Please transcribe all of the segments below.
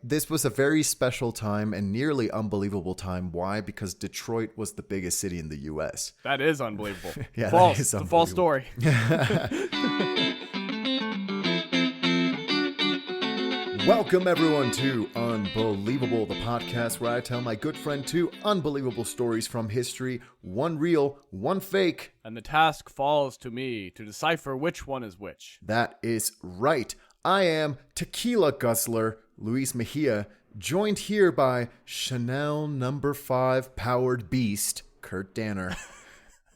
This was a very special time and nearly unbelievable time. Why? Because Detroit was the biggest city in the U.S. That is unbelievable. Yeah, false. that is It's a false story. Welcome, everyone, to Unbelievable, the podcast where I tell my good friend two unbelievable stories from history, one real, one fake. And the task falls to me to decipher which one is which. That is right. I am Tequila Guzzler, Luis Mejia, joined here by Chanel No. 5 powered beast, Kurt Danner.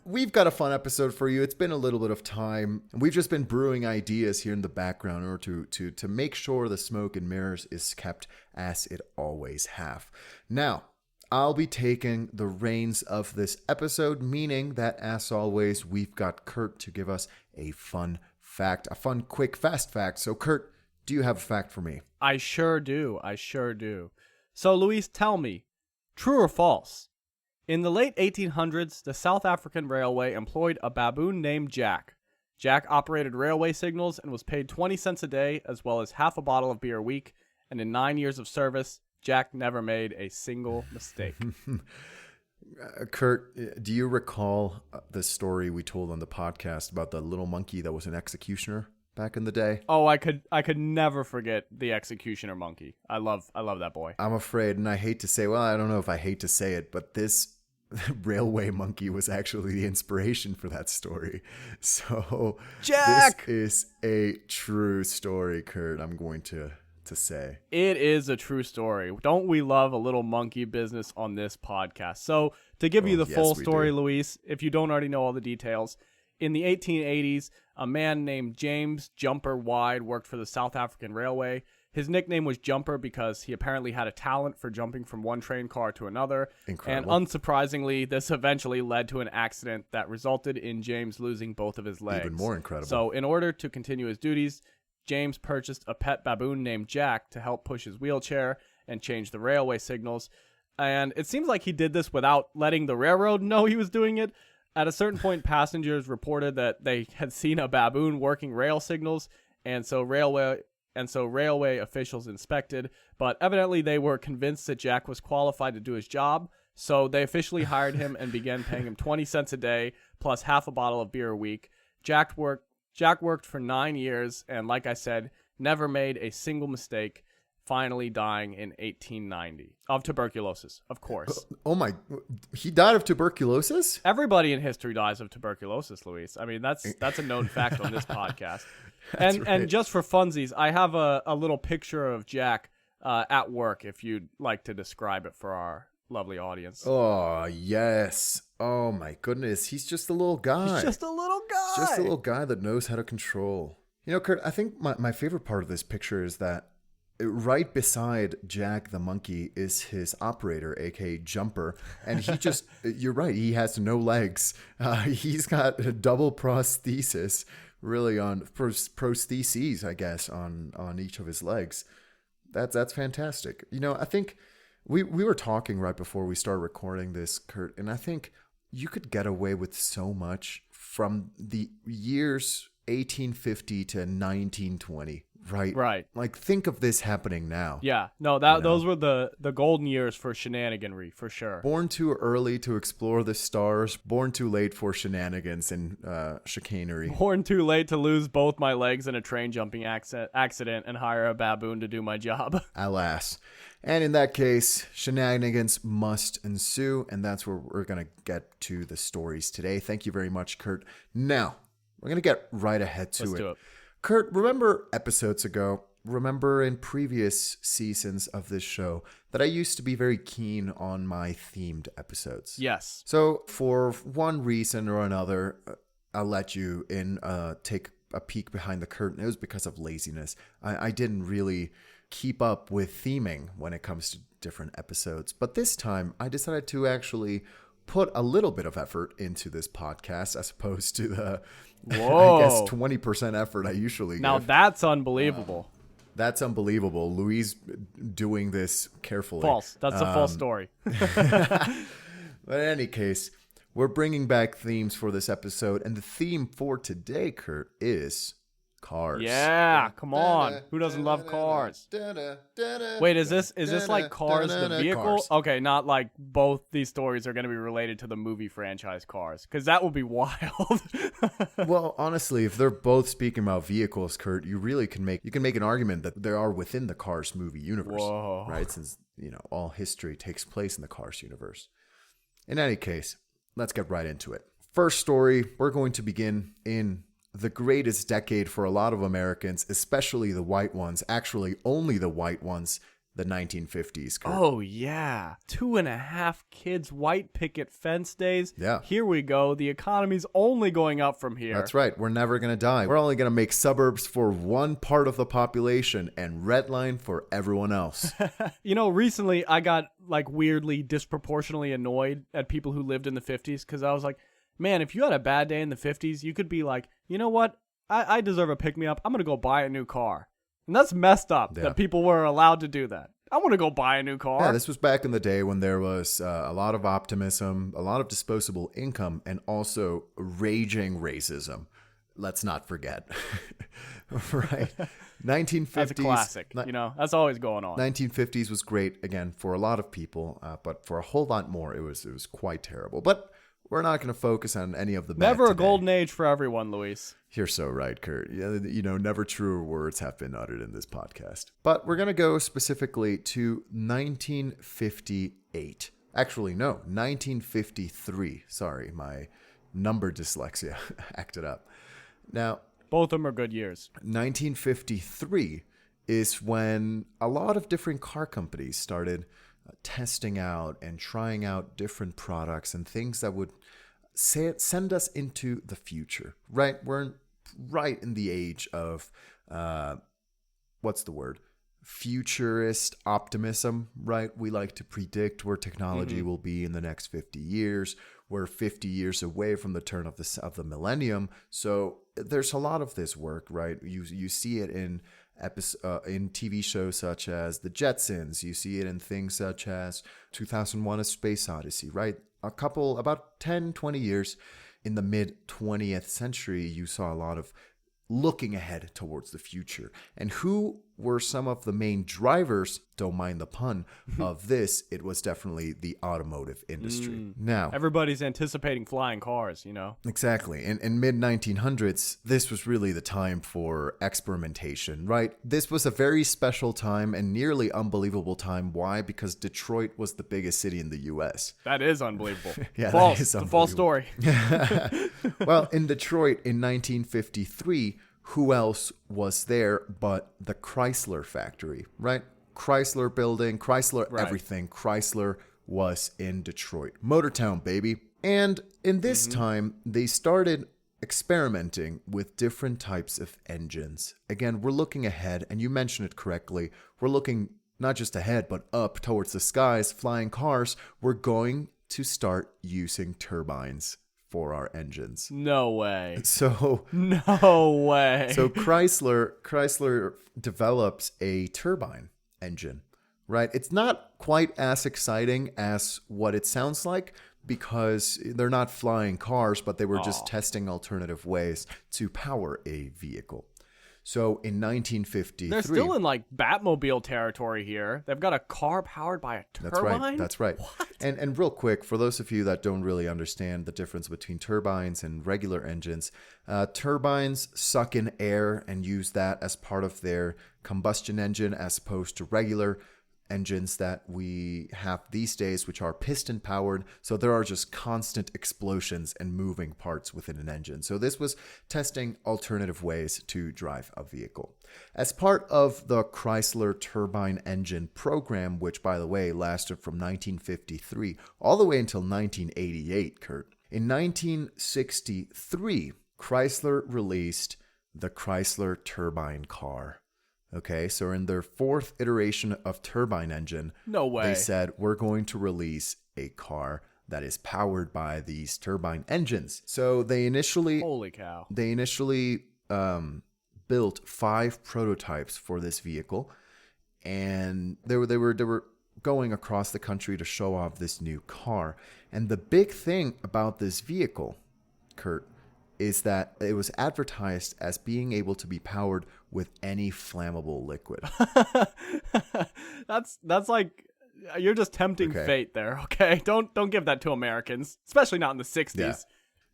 We've got a fun episode for you. It's been a little bit of time. We've just been brewing ideas here in the background in order to make sure the smoke and mirrors is kept as it always have. Now, I'll be taking the reins of this episode, meaning that, as always, we've got Kurt to give us a fun fact, a fun, quick, fast fact. So, Kurt, do you have a fact for me? I sure do. So, Luis, tell me, true or false? In the late 1800s, the South African Railway employed a baboon named Jack. Jack operated railway signals and was paid 20 cents a day as well as half a bottle of beer a week. And in 9 years of service, Jack never made a single mistake. Kurt, do you recall the story we told on the podcast about the little monkey that was an executioner back in the day? Oh, I could never forget the executioner monkey. I love that boy. I'm afraid, and I hate to say, well, I don't know if I hate to say it, but this railway monkey was actually the inspiration for that story. So Jack! This is a true story, Kurt, I'm going to say. It is a true story. Don't we love a little monkey business on this podcast? So to give you the full story, Luis, if you don't already know all the details, in the 1880s, a man named James Jumper Wide worked for the South African Railway. His nickname was Jumper because he apparently had a talent for jumping from one train car to another. Incredible. And unsurprisingly, this eventually led to an accident that resulted in James losing both of his legs. Even more incredible. So in order to continue his duties, James purchased a pet baboon named Jack to help push his wheelchair and change the railway signals. And it seems like he did this without letting the railroad know he was doing it. At a certain point, passengers reported that they had seen a baboon working rail signals, and so railway officials inspected, but evidently they were convinced that Jack was qualified to do his job, so they officially hired him and began paying him 20 cents a day plus half a bottle of beer a week. Jack worked for 9 years, and like I said, never made a single mistake, finally dying in 1890 of tuberculosis, of course. Oh my, he died of tuberculosis? Everybody in history dies of tuberculosis, Luis. I mean, that's a known fact on this podcast. And just for funsies, I have a little picture of Jack at work, if you'd like to describe it for our lovely audience. Oh, yes. Oh my goodness. He's just a little guy. He's just a little guy. He's just a little guy that knows how to control. You know, Kurt, I think my favorite part of this picture is that right beside Jack the monkey is his operator, aka Jumper, and he just, you're right, he has no legs. He's got a double prosthesis, really on prostheses, I guess, on each of his legs. That's fantastic. You know, I think we were talking right before we started recording this, Kurt, and I think you could get away with so much from the years 1850 to 1920. Right. Like, think of this happening now. Yeah. No, those were the golden years for shenaniganry, for sure. Born too early to explore the stars. Born too late for shenanigans and chicanery. Born too late to lose both my legs in a train jumping accident and hire a baboon to do my job. Alas. And in that case, shenanigans must ensue. And that's where we're going to get to the stories today. Thank you very much, Kurt. Now, we're going to get right ahead to Let's do it. Kurt, remember episodes ago, in previous seasons of this show, that I used to be very keen on my themed episodes. Yes. So for one reason or another, I'll let you take a peek behind the curtain. It was because of laziness. I didn't really keep up with theming when it comes to different episodes. But this time, I decided to actually put a little bit of effort into this podcast as opposed to the, I guess, 20% effort I usually Now give. That's unbelievable. That's unbelievable. Louise doing this carefully. False. That's a false story. But in any case, we're bringing back themes for this episode. And the theme for today, Kurt, is cars. Yeah, come on. Who doesn't love cars? Wait, is this like Cars the vehicle? Cars. Okay, not like both these stories are going to be related to the movie franchise Cars, because that would be wild. Well, honestly, if they're both speaking about vehicles, Kurt, you really can make an argument that they are within the Cars movie universe, Whoa. right? Since all history takes place in the Cars universe. In any case, let's get right into it. First story, we're going to begin in the greatest decade for a lot of Americans, especially the white ones, actually only the white ones, the 1950s. Kurt. Oh, yeah. 2.5 kids, white picket fence days. Yeah. Here we go. The economy's only going up from here. That's right. We're never going to die. We're only going to make suburbs for one part of the population and redline for everyone else. Recently I got like weirdly disproportionately annoyed at people who lived in the 50s because I was like, man, if you had a bad day in the 50s, you could be like, you know what? I deserve a pick-me-up. I'm going to go buy a new car. And that's messed up that people were allowed to do that. I want to go buy a new car. Yeah, this was back in the day when there was a lot of optimism, a lot of disposable income, and also raging racism. Let's not forget. Right. 1950s. That's a classic. That's always going on. 1950s was great, again, for a lot of people, but for a whole lot more, it was quite terrible. But we're not going to focus on any of the bad Never a today. golden age for everyone, Luis. You're so right, Kurt. Never truer words have been uttered in this podcast. But we're going to go specifically to 1958. Actually, no, 1953. Sorry, my number dyslexia acted up. Now, both of them are good years. 1953 is when a lot of different car companies started testing out and trying out different products and things that would send us into the future, right? We're right in the age of, futurist optimism, right? We like to predict where technology will be in the next 50 years. We're 50 years away from the turn of the millennium. So there's a lot of this work, right? You see it in TV shows such as The Jetsons. You see it in things such as 2001: A Space Odyssey, right? About 10, 20 years in the mid-20th century, you saw a lot of looking ahead towards the future. And who were some of the main drivers, don't mind the pun, of this? It was definitely the automotive industry. Now, everybody's anticipating flying cars, Exactly. In mid-1900s, this was really the time for experimentation, right? This was a very special time and nearly unbelievable time. Why? Because Detroit was the biggest city in the U.S. That is unbelievable. Yeah, false. That is it's a false story. Well, in Detroit in 1953, who else was there but the Chrysler factory, right? Chrysler building, Chrysler everything. Chrysler was in Detroit. Motortown, baby. And in this time, they started experimenting with different types of engines. Again, we're looking ahead, and you mentioned it correctly. We're looking not just ahead, but up towards the skies, flying cars. We're going to start using turbines for our engines. No way. No way. So Chrysler develops a turbine engine, right? It's not quite as exciting as what it sounds like because they're not flying cars, but they were just testing alternative ways to power a vehicle. So in 1953... They're still in like Batmobile territory here. They've got a car powered by a turbine? That's right. What? And real quick, for those of you that don't really understand the difference between turbines and regular engines, turbines suck in air and use that as part of their combustion engine as opposed to regular engines that we have these days, which are piston powered. So there are just constant explosions and moving parts within an engine. So this was testing alternative ways to drive a vehicle. As part of the Chrysler turbine engine program, which by the way lasted from 1953 all the way until 1988, Kurt. In 1963, Chrysler released the Chrysler turbine car. Okay, so in their fourth iteration of turbine engine, no way, they said, we're going to release a car that is powered by these turbine engines. So they initially... Holy cow. They initially built 5 prototypes for this vehicle, and they were going across the country to show off this new car. And the big thing about this vehicle, Kurt, is that it was advertised as being able to be powered with any flammable liquid. That's like you're just tempting fate there, okay? Don't give that to Americans, especially not in the 60s. Yeah.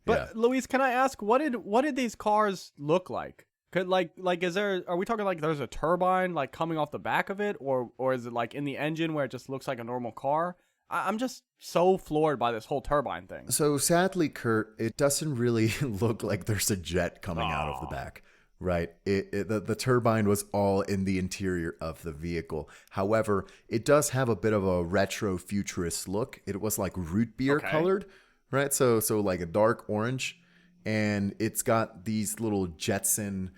But Luis, can I ask what did these cars look like? Could like are we talking like there's a turbine like coming off the back of it, or is it like in the engine where it just looks like a normal car? I'm just so floored by this whole turbine thing. So sadly, Kurt, it doesn't really look like there's a jet coming out of the back, right? The turbine was all in the interior of the vehicle. However, it does have a bit of a retro futurist look. It was like root beer colored, right? So like a dark orange, and it's got these little Jetson,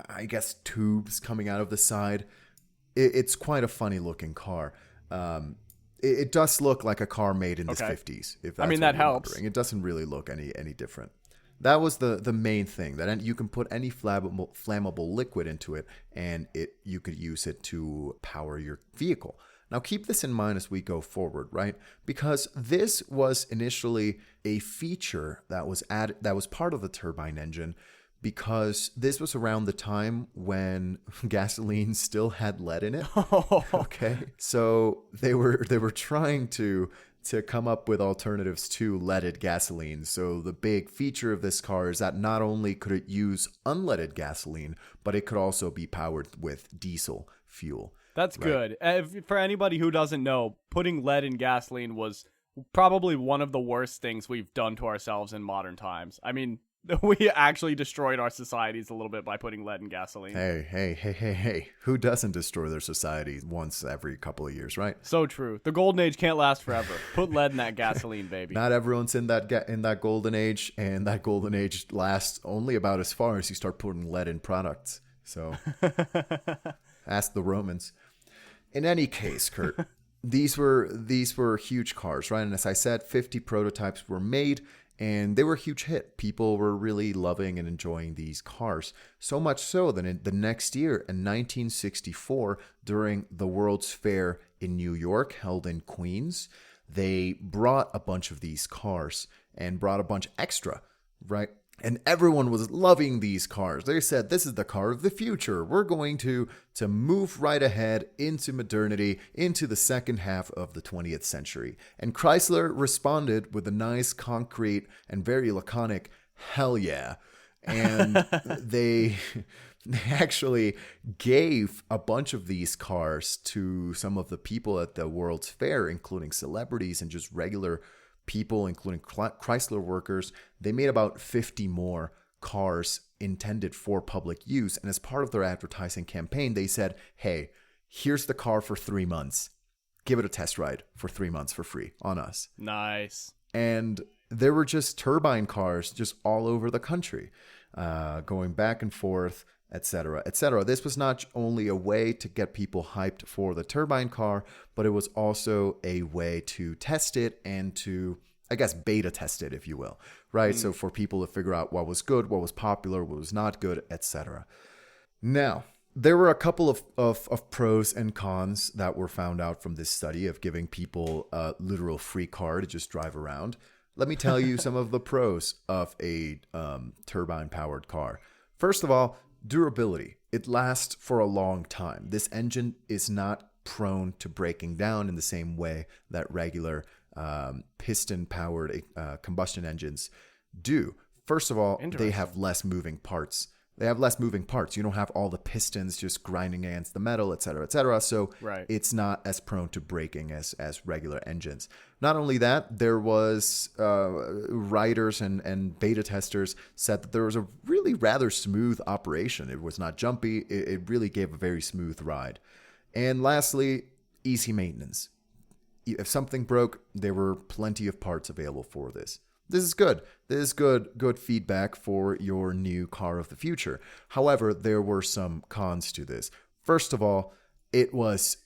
I guess, tubes coming out of the side. It's quite a funny looking car. It does look like a car made in the 50s. If that's that helps. Wondering. It doesn't really look any different. That was the main thing. That you can put any flammable liquid into it, and you could use it to power your vehicle. Now keep this in mind as we go forward, right? Because this was initially a feature that was part of the turbine engine, because this was around the time when gasoline still had lead in it. Okay. So they were trying to come up with alternatives to leaded gasoline. So the big feature of this car is that not only could it use unleaded gasoline, but it could also be powered with diesel fuel. That's good. For anybody who doesn't know, putting lead in gasoline was probably one of the worst things we've done to ourselves in modern times. I mean, we actually destroyed our societies a little bit by putting lead in gasoline. Hey. Who doesn't destroy their society once every couple of years, right? So true. The golden age can't last forever. Put lead in that gasoline, baby. Not everyone's in that golden age, and that golden age lasts only about as far as you start putting lead in products. So ask the Romans. In any case, Kurt, these were huge cars, right? And as I said, 50 prototypes were made, and they were a huge hit. People were really loving and enjoying these cars. So much so that in the next year, in 1964, during the World's Fair in New York, held in Queens, they brought a bunch of these cars and brought a bunch extra, right? And everyone was loving these cars. They said, this is the car of the future. We're going to move right ahead into modernity, into the second half of the 20th century. And Chrysler responded with a nice, concrete, and very laconic, hell yeah. And they actually gave a bunch of these cars to some of the people at the World's Fair, including celebrities and just regular people, including Chrysler workers. They made about 50 more cars intended for public use. And as part of their advertising campaign, they said, hey, here's the car for 3 months. Give it a test ride for 3 months for free on us. Nice. And there were just turbine cars just all over the country, going back and forth, etc., etc. This was not only a way to get people hyped for the turbine car, but it was also a way to test it and to, I guess, beta test it, if you will, right? So for people to figure out what was good, what was popular, what was not good, etc. Now, there were a couple of pros and cons that were found out from this study of giving people a literal free car to just drive around. Let me tell you some of the pros of a turbine-powered car. First of all, durability. It lasts for a long time. This engine is not prone to breaking down in the same way that regular piston-powered combustion engines do. First of all, they have less moving parts. You don't have all the pistons just grinding against the metal, et cetera, et cetera. So it's not as prone to breaking as regular engines. Not only that, there was writers and beta testers said that there was a really rather smooth operation. It was not jumpy. It really gave a very smooth ride. And lastly, easy maintenance. If something broke, there were plenty of parts available for this. This is good. This is good feedback for your new car of the future. However, there were some cons to this. First of all, it was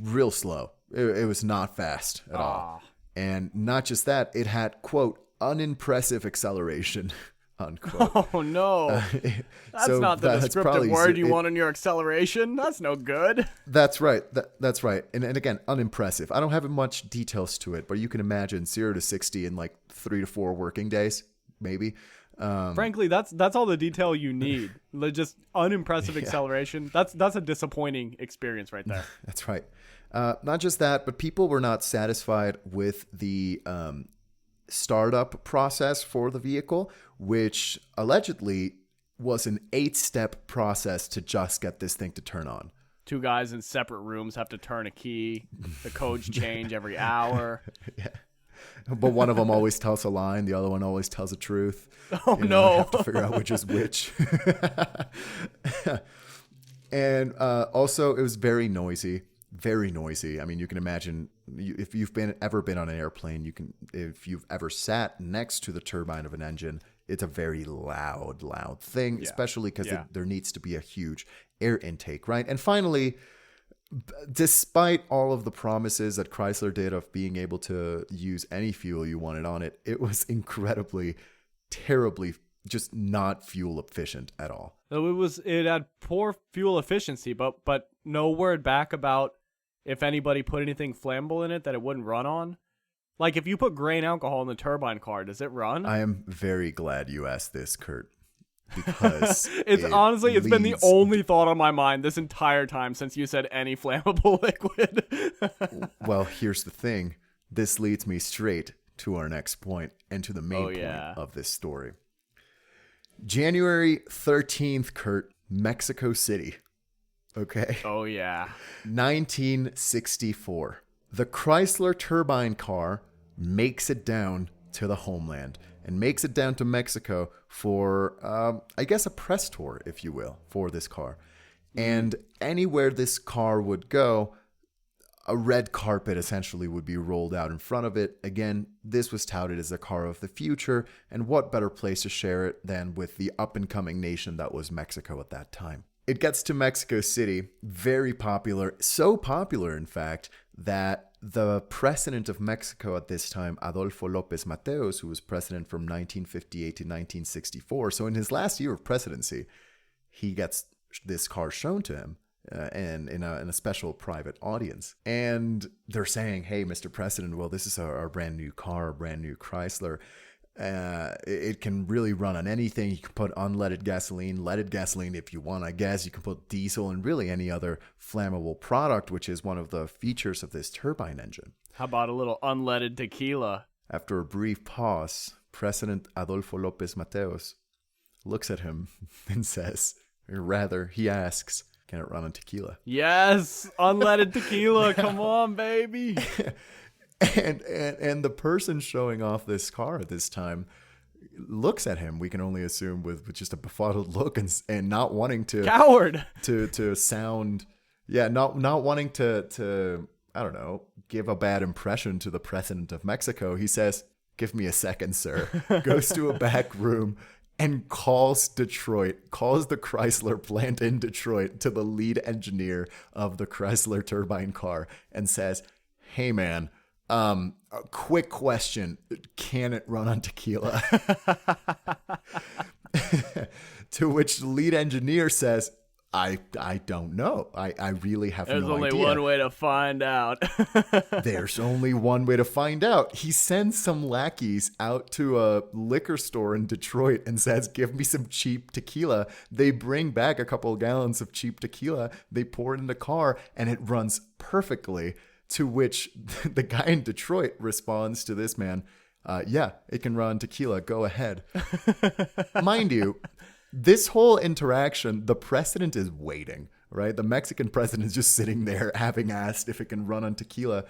real slow. It was not fast at all. And not just that, it had, quote, unimpressive acceleration, unquote. Oh, no. That's not the descriptive word you want in your acceleration. That's no good. That's right. That's right. And again, unimpressive. I don't have much details to it, but you can imagine 0 to 60 in like 3 to 4 working days. maybe. Frankly, that's all the detail you need. Just unimpressive acceleration. That's a disappointing experience right there. That's right. Not just that, but people were not satisfied with the startup process for the vehicle, which allegedly was an 8-step process to just get this thing to turn on. 2 guys in separate rooms have to turn a key. The codes change every hour. Yeah. But one of them always tells a lie, and the other one always tells the truth. Oh, no. You have to figure out which is which. And also, it was very noisy. Very noisy. I mean, you can imagine if you've ever been on an airplane, if you've ever sat next to the turbine of an engine, it's a very loud thing, especially because there needs to be a huge air intake, right? And finally, despite all of the promises that Chrysler did of being able to use any fuel you wanted on it, it was incredibly, terribly just not fuel efficient at all. It had poor fuel efficiency, but no word back about if anybody put anything flammable in it that it wouldn't run on. Like if you put grain alcohol in the turbine car, does it run? I am very glad you asked this, Kurt, because it's been the only thought on my mind this entire time since you said any flammable liquid. Well, here's the thing. This leads me straight to our next point and to the main point of this story. January 13th, Kurt, Mexico City. Okay. Oh, yeah. 1964. The Chrysler turbine car makes it down to the homeland and makes it down to Mexico for, I guess, a press tour, if you will, for this car. And anywhere this car would go, a red carpet essentially would be rolled out in front of it. Again, this was touted as a car of the future, and what better place to share it than with the up-and-coming nation that was Mexico at that time. It gets to Mexico City, very popular, so popular, in fact, that the president of Mexico at this time, Adolfo López Mateos, who was president from 1958 to 1964, so in his last year of presidency, he gets this car shown to him. And in a special private audience. And they're saying, hey, Mr. President, well, this is our brand new car, a brand new Chrysler. It can really run on anything. You can put unleaded gasoline, leaded gasoline if you want, I guess. You can put diesel and really any other flammable product, which is one of the features of this turbine engine. How about a little unleaded tequila? After a brief pause, President Adolfo López Mateos looks at him and says, or rather, he asks, can it run on tequila? Yes, unleaded tequila. Come on, baby. And the person showing off this car at this time looks at him, we can only assume with just a befuddled look and not wanting to coward to sound not wanting to I don't know, give a bad impression to the president of Mexico. He says, "Give me a second, sir." Goes to a back room and calls the Chrysler plant in Detroit to the lead engineer of the Chrysler turbine car and says, "Hey man, a quick question. Can it run on tequila?" To which the lead engineer says, I don't know. I really have no idea. There's only one way to find out. There's only one way to find out. He sends some lackeys out to a liquor store in Detroit and says, "Give me some cheap tequila." They bring back a couple of gallons of cheap tequila. They pour it in the car and it runs perfectly. To which the guy in Detroit responds to this man, "Yeah, it can run tequila. Go ahead." Mind you, this whole interaction, the president is waiting, right? The Mexican president is just sitting there having asked if it can run on tequila.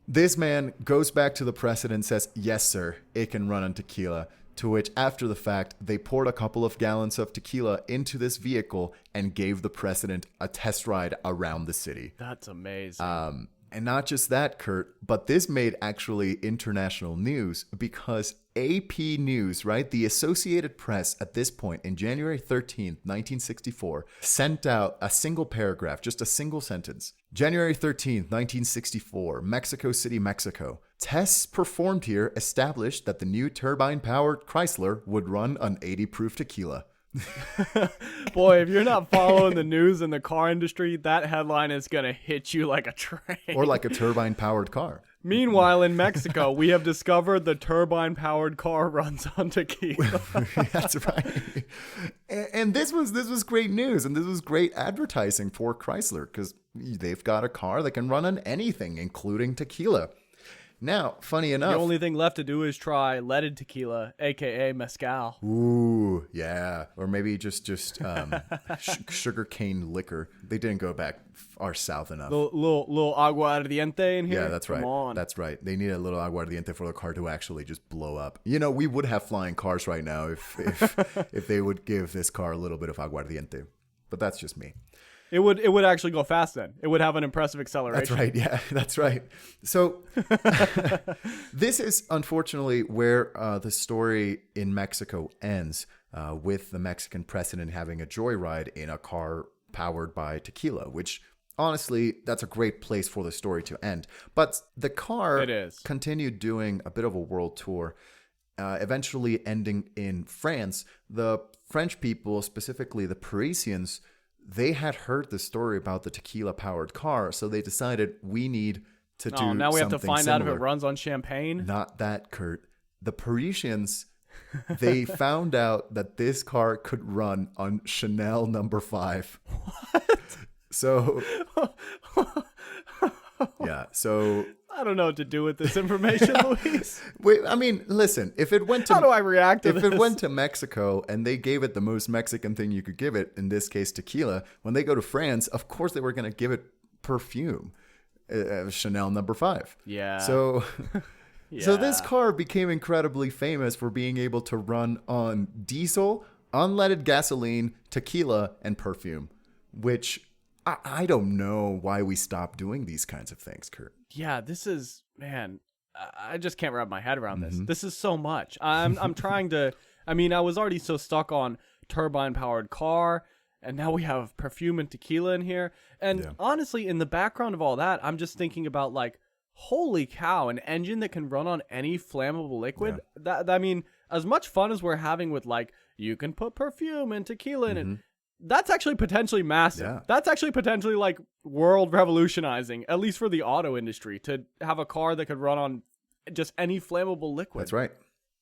This man goes back to the president and says, "Yes, sir, it can run on tequila." To which, after the fact, they poured a couple of gallons of tequila into this vehicle and gave the president a test ride around the city. That's amazing. And not just that, Kurt, but this made actually international news because AP News, right? The Associated Press at this point in January 13th, 1964, sent out a single paragraph, just a single sentence. January 13th, 1964, Mexico City, Mexico. Tests performed here established that the new turbine-powered Chrysler would run on 80 proof tequila. Boy, if you're not following the news in the car industry, that headline is going to hit you like a train. Or like a turbine-powered car. Meanwhile, in Mexico, we have discovered the turbine-powered car runs on tequila. That's right. And this was great news, and this was great advertising for Chrysler because they've got a car that can run on anything, including tequila. Now, funny enough, The only thing left to do is try leaded tequila, aka mezcal. ooh, yeah, or maybe just sugarcane liquor. They didn't go back far south enough. Little agua ardiente in here. Yeah, that's right. Come on. That's right. They need a little aguardiente for the car to actually just blow up. You know, we would have flying cars right now if they would give this car a little bit of aguardiente. But that's just me. It would actually go fast then. It would have an impressive acceleration. That's right. Yeah, that's right. So this is unfortunately where the story in Mexico ends, with the Mexican president having a joyride in a car powered by tequila, which honestly, that's a great place for the story to end. But the car continued doing a bit of a world tour, eventually ending in France. The French people, specifically the Parisians, they had heard the story about the tequila-powered car, so they decided we need to do something now we have to find out if it similar. runs on champagne? Not that, Kurt. The Parisians, they found out that this car could run on Chanel number 5. What? So, yeah, so... I don't know what to do with this information, Luis. Wait, I mean, listen, if it went to... How do I react to this? If it went to Mexico and they gave it the most Mexican thing you could give it, in this case tequila, when they go to France, of course they were going to give it perfume. Chanel number 5. Yeah. So... Yeah. So this car became incredibly famous for being able to run on diesel, unleaded gasoline, tequila, and perfume, which I don't know why we stopped doing these kinds of things, Kurt. Yeah, this is, man, I just can't wrap my head around this. This is so much. I'm trying to, I mean, I was already so stuck on turbine-powered car, and now we have perfume and tequila in here. And honestly, in the background of all that, I'm just thinking about, like, holy cow, an engine that can run on any flammable liquid. That I mean, as much fun as we're having with, like, you can put perfume and tequila in it, that's actually potentially massive. Yeah. That's actually potentially, like, world revolutionizing, at least for the auto industry, to have a car that could run on just any flammable liquid. That's right.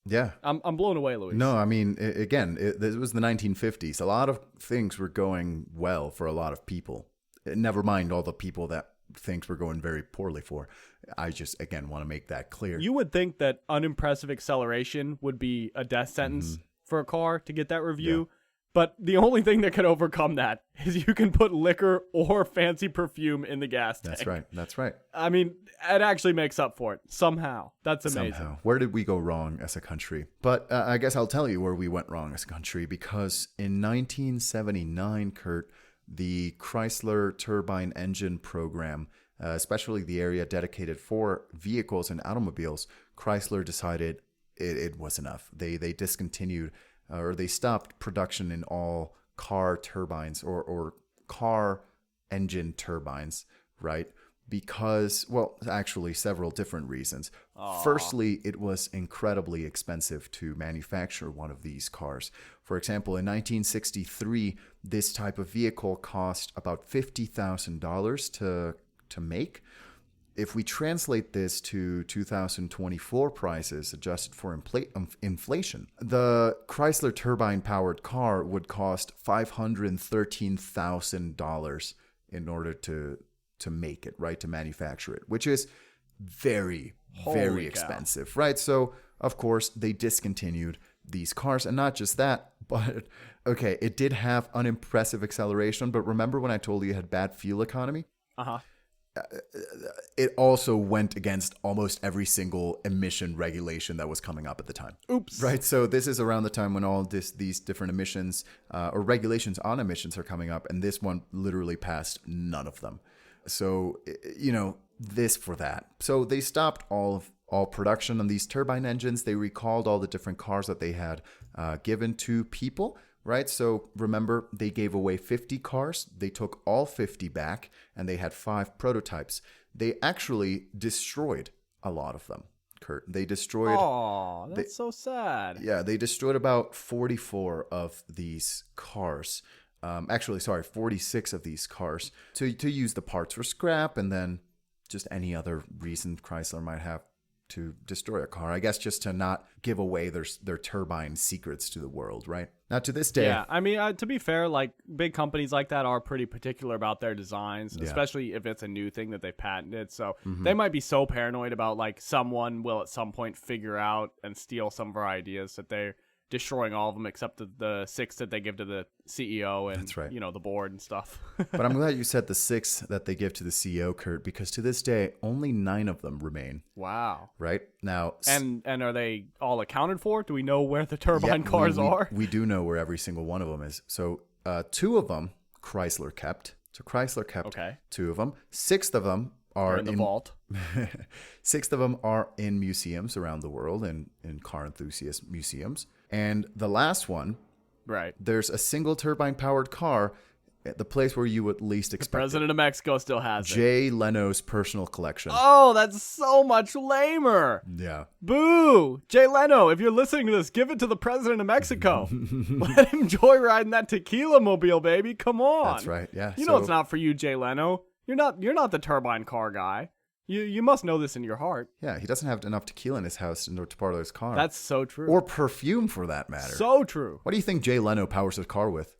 Yeah. I'm blown away, Luis. No, I mean, this was the 1950s. A lot of things were going well for a lot of people. Never mind all the people that things were going very poorly for. I just, again, want to make that clear. You would think that unimpressive acceleration would be a death sentence for a car to get that review. But the only thing that could overcome that is you can put liquor or fancy perfume in the gas tank. That's right. That's right. I mean, it actually makes up for it somehow. That's amazing. Somehow. Where did we go wrong as a country? But I guess I'll tell you where we went wrong as a country, because in 1979, Kurt, the Chrysler turbine engine program, especially the area dedicated for vehicles and automobiles, Chrysler decided it was enough. They discontinued or they stopped production in all car turbines or car engine turbines, right? Because, well, actually several different reasons. Firstly, it was incredibly expensive to manufacture one of these cars. For example, in 1963, this type of vehicle cost about $50,000 to make. If we translate this to 2024 prices, adjusted for inflation, the Chrysler turbine-powered car would cost $513,000 in order to make it, right, to manufacture it, which is very, very expensive, right? So, of course, they discontinued these cars. And not just that, but, okay, it did have unimpressive acceleration, but remember when I told you it had bad fuel economy? Uh-huh. It also went against almost every single emission regulation that was coming up at the time. Oops. Right. So this is around the time when all these different emissions or regulations on emissions are coming up. And this one literally passed none of them. So, you know, this for that. So they stopped all production on these turbine engines. They recalled all the different cars that they had given to people. Right. So remember, they gave away 50 cars. They took all 50 back and they had 5 prototypes. They actually destroyed a lot of them, Kurt. They destroyed. Oh, that's so sad. Yeah, they destroyed about 44 of these cars. 46 of these cars to use the parts for scrap and then just any other reason Chrysler might have to destroy a car. I guess just to not give away their turbine secrets to the world, right? Now, to this day... Yeah, I mean, to be fair, like, big companies like that are pretty particular about their designs, especially if it's a new thing that they've patented. So they might be so paranoid about, like, someone will at some point figure out and steal some of our ideas that they're destroying all of them except the 6 that they give to the CEO and, That's right. you know, the board and stuff. But I'm glad you said the 6 that they give to the CEO, Kurt, because to this day, only 9 of them remain. Wow. Right? Now... And are they all accounted for? Do we know where the turbine cars are? We do know where every single one of them is. So 2 of them, Chrysler kept. So Chrysler kept 2 of them. 6 of them are in the vault. 6 of them are in museums around the world, in car enthusiast museums. And the last one, right? There's a single turbine-powered car at the place where you would least expect the President of Mexico still has it. Jay Leno's personal collection. Oh, that's so much lamer. Yeah. Boo! Jay Leno, if you're listening to this, give it to the President of Mexico. Let him joyride in that tequila mobile, baby. Come on. That's right, yeah. You know it's not for you, Jay Leno. You're not the turbine car guy. You must know this in your heart. Yeah, he doesn't have enough tequila in his house in order to power his car. That's so true. Or perfume, for that matter. So true. What do you think Jay Leno powers his car with?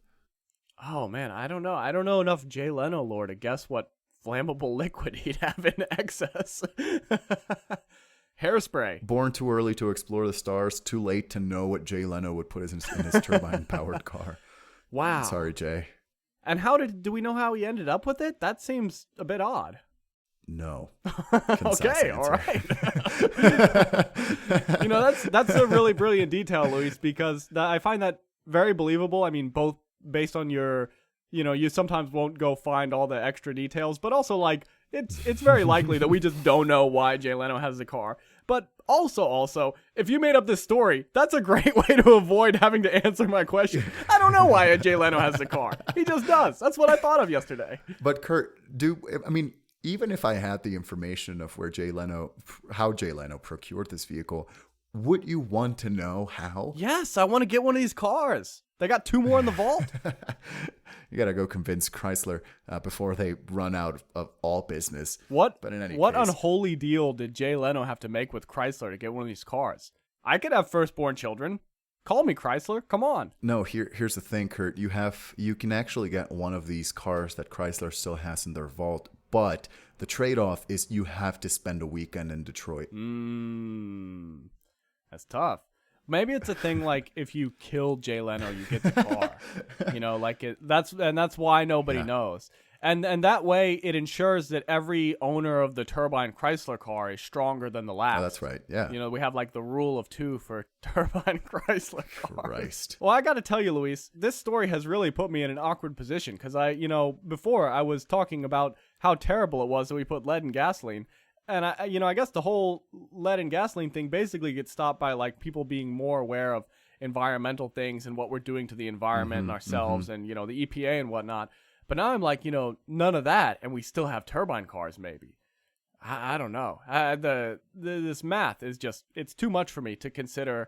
Oh, man, I don't know. I don't know enough Jay Leno lore to guess what flammable liquid he'd have in excess. Hairspray. Born too early to explore the stars, too late to know what Jay Leno would put in his turbine-powered car. Wow. Sorry, Jay. And do we know how he ended up with it? That seems a bit odd. No. Okay, all right. You know, that's a really brilliant detail, Luis, because I find that very believable. I mean, both based on your, you know, you sometimes won't go find all the extra details, but also, like, it's very likely that we just don't know why Jay Leno has the car. But also, if you made up this story, that's a great way to avoid having to answer my question. I don't know why Jay Leno has the car. He just does. That's what I thought of yesterday. But Kurt, even if I had the information of how Jay Leno procured this vehicle, would you want to know how? Yes, I want to get one of these cars. They got 2 more in the vault. You got to go convince Chrysler before they run out of all business. What case, unholy deal did Jay Leno have to make with Chrysler to get one of these cars? I could have firstborn children. Call me Chrysler. Come on. No, here's the thing, Kurt. You can actually get one of these cars that Chrysler still has in their vault, but the trade-off is you have to spend a weekend in Detroit. That's tough. Maybe it's a thing like if you kill Jay Leno, you get the car. You know, like that's why nobody knows. And that way it ensures that every owner of the Turbine Chrysler car is stronger than the last. Oh, that's right. Yeah. You know, we have like the rule of 2 for Turbine Chrysler cars. Christ. Well, I got to tell you, Luis, this story has really put me in an awkward position because before I was talking about how terrible it was that we put lead in gasoline. And I guess the whole lead and gasoline thing basically gets stopped by like people being more aware of environmental things and what we're doing to the environment and ourselves and, the EPA and whatnot. But now I'm like, none of that. And we still have turbine cars, maybe. I don't know. This math is it's too much for me to consider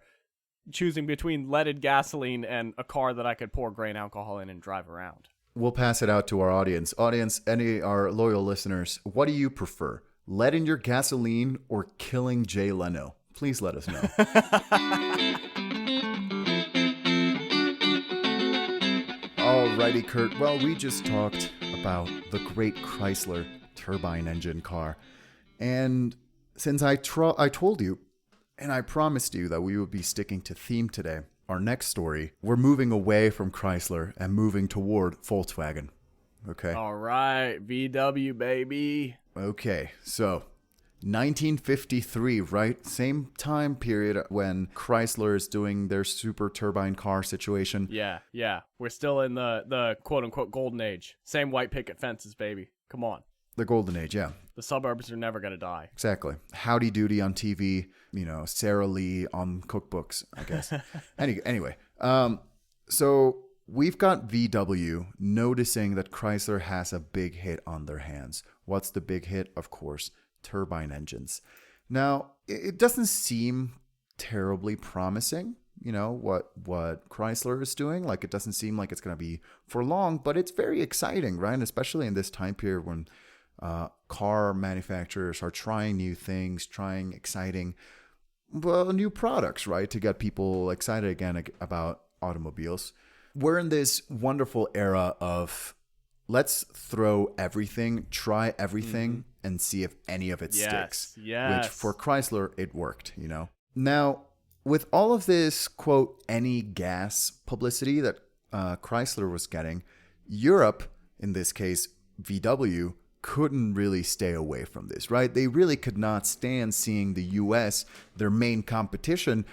choosing between leaded gasoline and a car that I could pour grain alcohol in and drive around. We'll pass it out to our audience. Our loyal listeners, what do you prefer? Lead in your gasoline or killing Jay Leno? Please let us know. Alrighty, Kurt. Well, we just talked about the great Chrysler turbine engine car. And since I told you, and I promised you that we would be sticking to theme today, our next story, we're moving away from Chrysler and moving toward Volkswagen. Okay? All right, VW, baby. Okay, so 1953, right? Same time period when Chrysler is doing their super turbine car situation. Yeah. We're still in the quote-unquote golden age. Same white picket fences, baby. Come on. The golden age, yeah. The suburbs are never going to die. Exactly. Howdy Doody on TV, Sarah Lee on cookbooks, I guess. Anyway, so we've got VW noticing that Chrysler has a big hit on their hands. What's the big hit? Of course, turbine engines. Now, it doesn't seem terribly promising, what Chrysler is doing. Like, it doesn't seem like it's going to be for long, but it's very exciting, right? And especially in this time period when car manufacturers are trying new things, trying exciting, well, new products, right? To get people excited again about automobiles. We're in this wonderful era of let's throw everything, try everything, and see if any of it sticks. Yes. Which for Chrysler, it worked, Now, with all of this, quote, any gas publicity that Chrysler was getting, Europe, in this case, VW, couldn't really stay away from this, right? They really could not stand seeing the US, their main competition,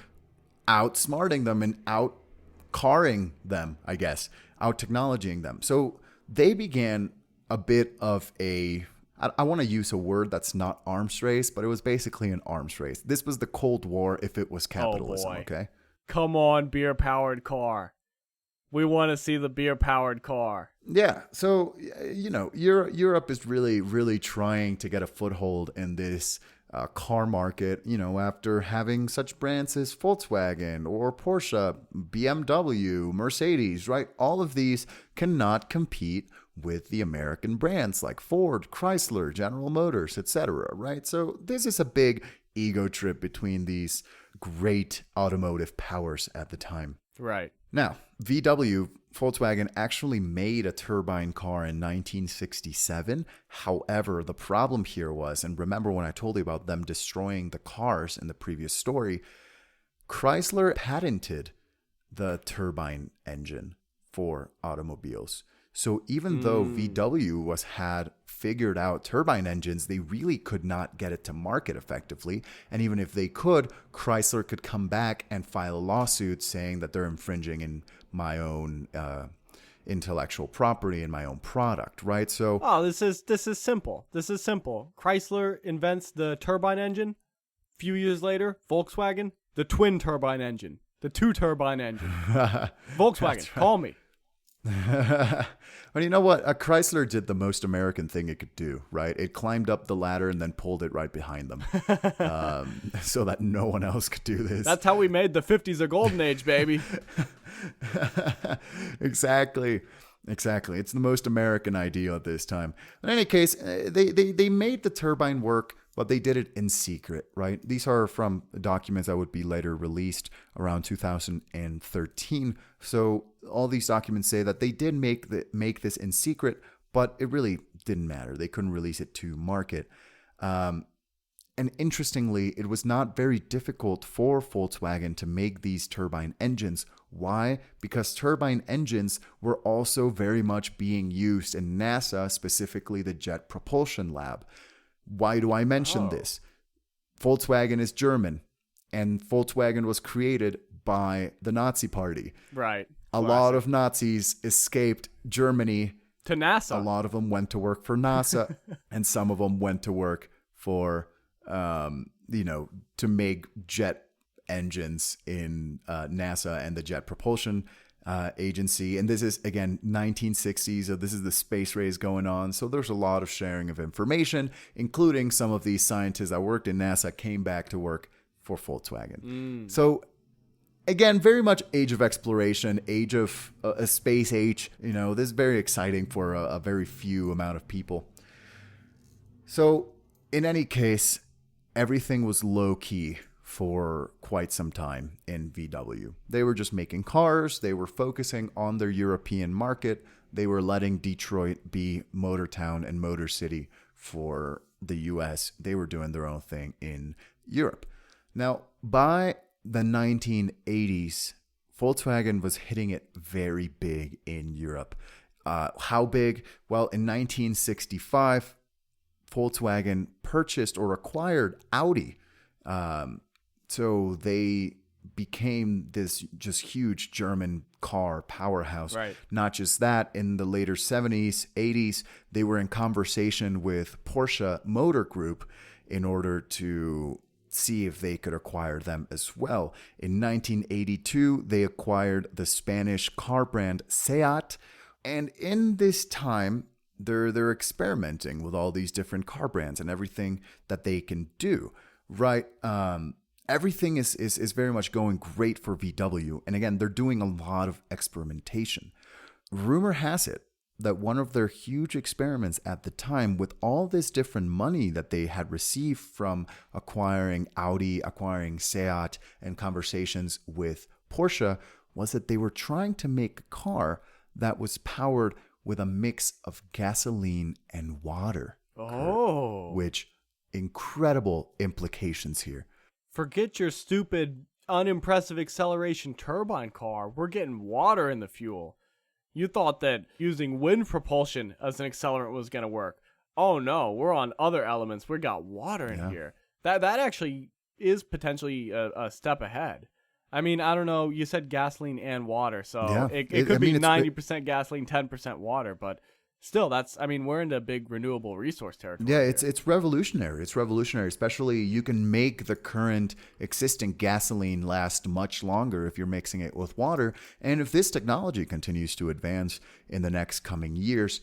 outsmarting them and out-carring them, I guess, out-technologying them. So they began a bit of I want to use a word that's not arms race, but it was basically an arms race. This was the Cold War if it was capitalism, okay? Come on, beer-powered car. We want to see the beer-powered car. Yeah, so, Europe is really, really trying to get a foothold in this car market, after having such brands as Volkswagen or Porsche, BMW, Mercedes, right? All of these cannot compete with the American brands like Ford, Chrysler, General Motors, etc., right? So this is a big ego trip between these great automotive powers at the time. Right. Now, Volkswagen actually made a turbine car in 1967. However, the problem here was, and remember when I told you about them destroying the cars in the previous story, Chrysler patented the turbine engine for automobiles. So even though VW had figured out turbine engines, they really could not get it to market effectively. And even if they could, Chrysler could come back and file a lawsuit saying that they're infringing in my own intellectual property and my own product, right? So this is simple. This is simple. Chrysler invents the turbine engine. A few years later, Volkswagen, the twin turbine engine, the two turbine engine. Volkswagen, call me. Well, you know what? Chrysler did the most American thing it could do, right? It climbed up the ladder and then pulled it right behind them so that no one else could do this. That's how we made the 50s a golden age, baby. Exactly. It's the most American idea at this time. In any case, they made the turbine work, but they did it in secret, right? These are from documents that would be later released around 2013. So all these documents say that they did make this in secret, but it really didn't matter. They couldn't release it to market. And interestingly, it was not very difficult for Volkswagen to make these turbine engines. Why? Because turbine engines were also very much being used in NASA, specifically the Jet Propulsion Lab. Why do I mention this? Volkswagen is German, and Volkswagen was created by the Nazi Party. Right. A lot of Nazis escaped Germany. To NASA. A lot of them went to work for NASA, and some of them went to work for, to make jet engines in NASA and the Jet Propulsion Agency. And this is, again, 1960s. So this is the space race going on. So there's a lot of sharing of information, including some of these scientists that worked in NASA came back to work for Volkswagen. So again, very much age of exploration, age of a space age. This is very exciting for a very few amount of people. So in any case, everything was low key for quite some time in VW. They were just making cars. They were focusing on their European market. They were letting Detroit be Motor Town and Motor City for the US. They were doing their own thing in Europe. Now, by the 1980s, Volkswagen was hitting it very big in Europe. How big? Well, in 1965, Volkswagen purchased or acquired Audi. So they became this just huge German car powerhouse. Right. Not just that, in the later 70s, 80s, they were in conversation with Porsche Motor Group in order to see if they could acquire them as well. In 1982, they acquired the Spanish car brand Seat. And in this time, they're experimenting with all these different car brands and everything that they can do, right? Everything is very much going great for VW. And again, they're doing a lot of experimentation. Rumor has it that one of their huge experiments at the time, with all this different money that they had received from acquiring Audi, acquiring Seat, and conversations with Porsche, was that they were trying to make a car that was powered with a mix of gasoline and water. Oh. Which incredible implications here. Forget your stupid, unimpressive acceleration turbine car. We're getting water in the fuel. You thought that using wind propulsion as an accelerant was going to work. Oh no, we're on other elements. We got water in here. That actually is potentially a step ahead. I mean, I don't know. You said gasoline and water, so it could be 90% gasoline, 10% water, but still, we're into big renewable resource territory. Yeah, it's revolutionary. It's revolutionary, especially you can make the current existing gasoline last much longer if you're mixing it with water. And if this technology continues to advance in the next coming years,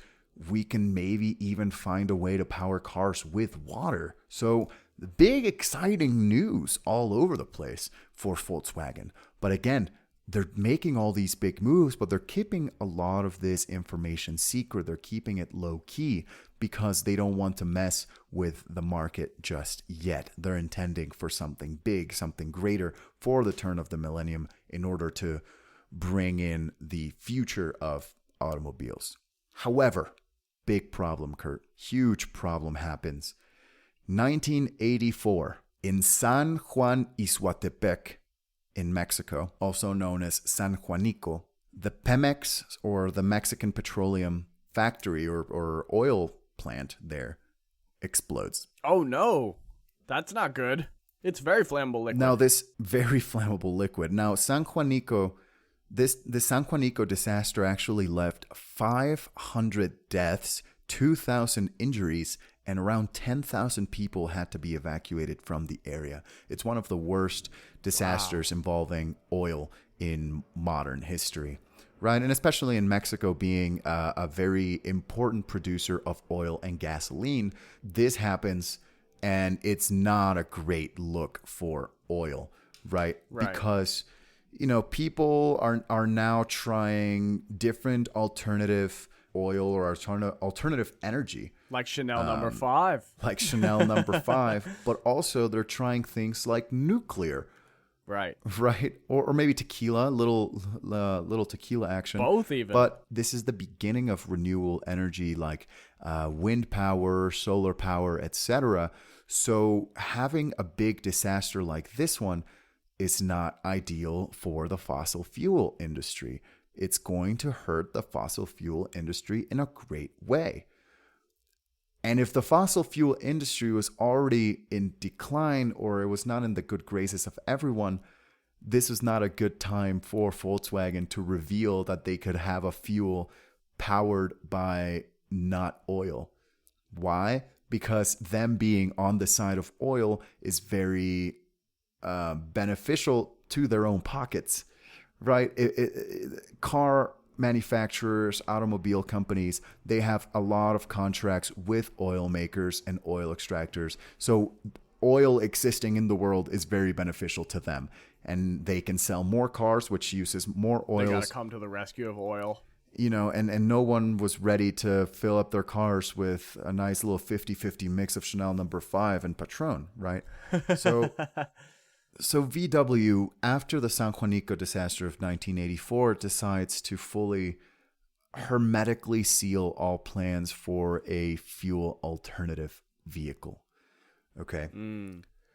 we can maybe even find a way to power cars with water. So big, exciting news all over the place for Volkswagen. But again, they're making all these big moves, but they're keeping a lot of this information secret. They're keeping it low key because they don't want to mess with the market just yet. They're intending for something big, something greater for the turn of the millennium in order to bring in the future of automobiles. However, big problem, Kurt. Huge problem happens. 1984 in San Juan Ixhuatepec in Mexico, also known as San Juanico, the Pemex, or the Mexican Petroleum Factory or oil plant there, explodes. Oh no, that's not good. It's very flammable liquid. Now, this very flammable liquid. Now, San Juanico, the San Juanico disaster actually left 500 deaths, 2,000 injuries, and around 10,000 people had to be evacuated from the area. It's one of the worst disasters involving oil in modern history, right? And especially in Mexico being a very important producer of oil and gasoline, this happens and it's not a great look for oil, right? Because, people are now trying different alternative oil or alternative energy. Like Chanel number 5. Like Chanel number 5. But also they're trying things like nuclear. Right. Or maybe tequila, little tequila action. Both even. But this is the beginning of renewable energy like wind power, solar power, etc. So having a big disaster like this one is not ideal for the fossil fuel industry. It's going to hurt the fossil fuel industry in a great way. And if the fossil fuel industry was already in decline or it was not in the good graces of everyone, this was not a good time for Volkswagen to reveal that they could have a fuel powered by not oil. Why? Because them being on the side of oil is very beneficial to their own pockets. Right? Car manufacturers, automobile companies, they have a lot of contracts with oil makers and oil extractors. So oil existing in the world is very beneficial to them. And they can sell more cars, which uses more oils. They got to come to the rescue of oil. And no one was ready to fill up their cars with a nice little 50-50 mix of Chanel number 5 and Patron, right? So VW, after the San Juanico disaster of 1984, decides to fully hermetically seal all plans for a fuel alternative vehicle. Okay.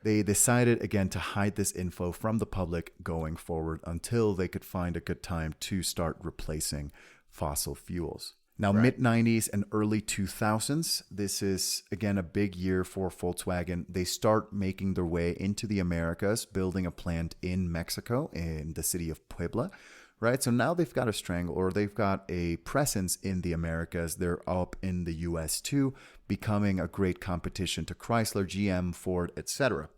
They decided, again, to hide this info from the public going forward until they could find a good time to start replacing fossil fuels. Now, mid-90s and early 2000s, this is, again, a big year for Volkswagen. They start making their way into the Americas, building a plant in Mexico, in the city of Puebla, right? So now they've got a strangle, or they've got a presence in the Americas. They're up in the U.S. too, becoming a great competition to Chrysler, GM, Ford, etc.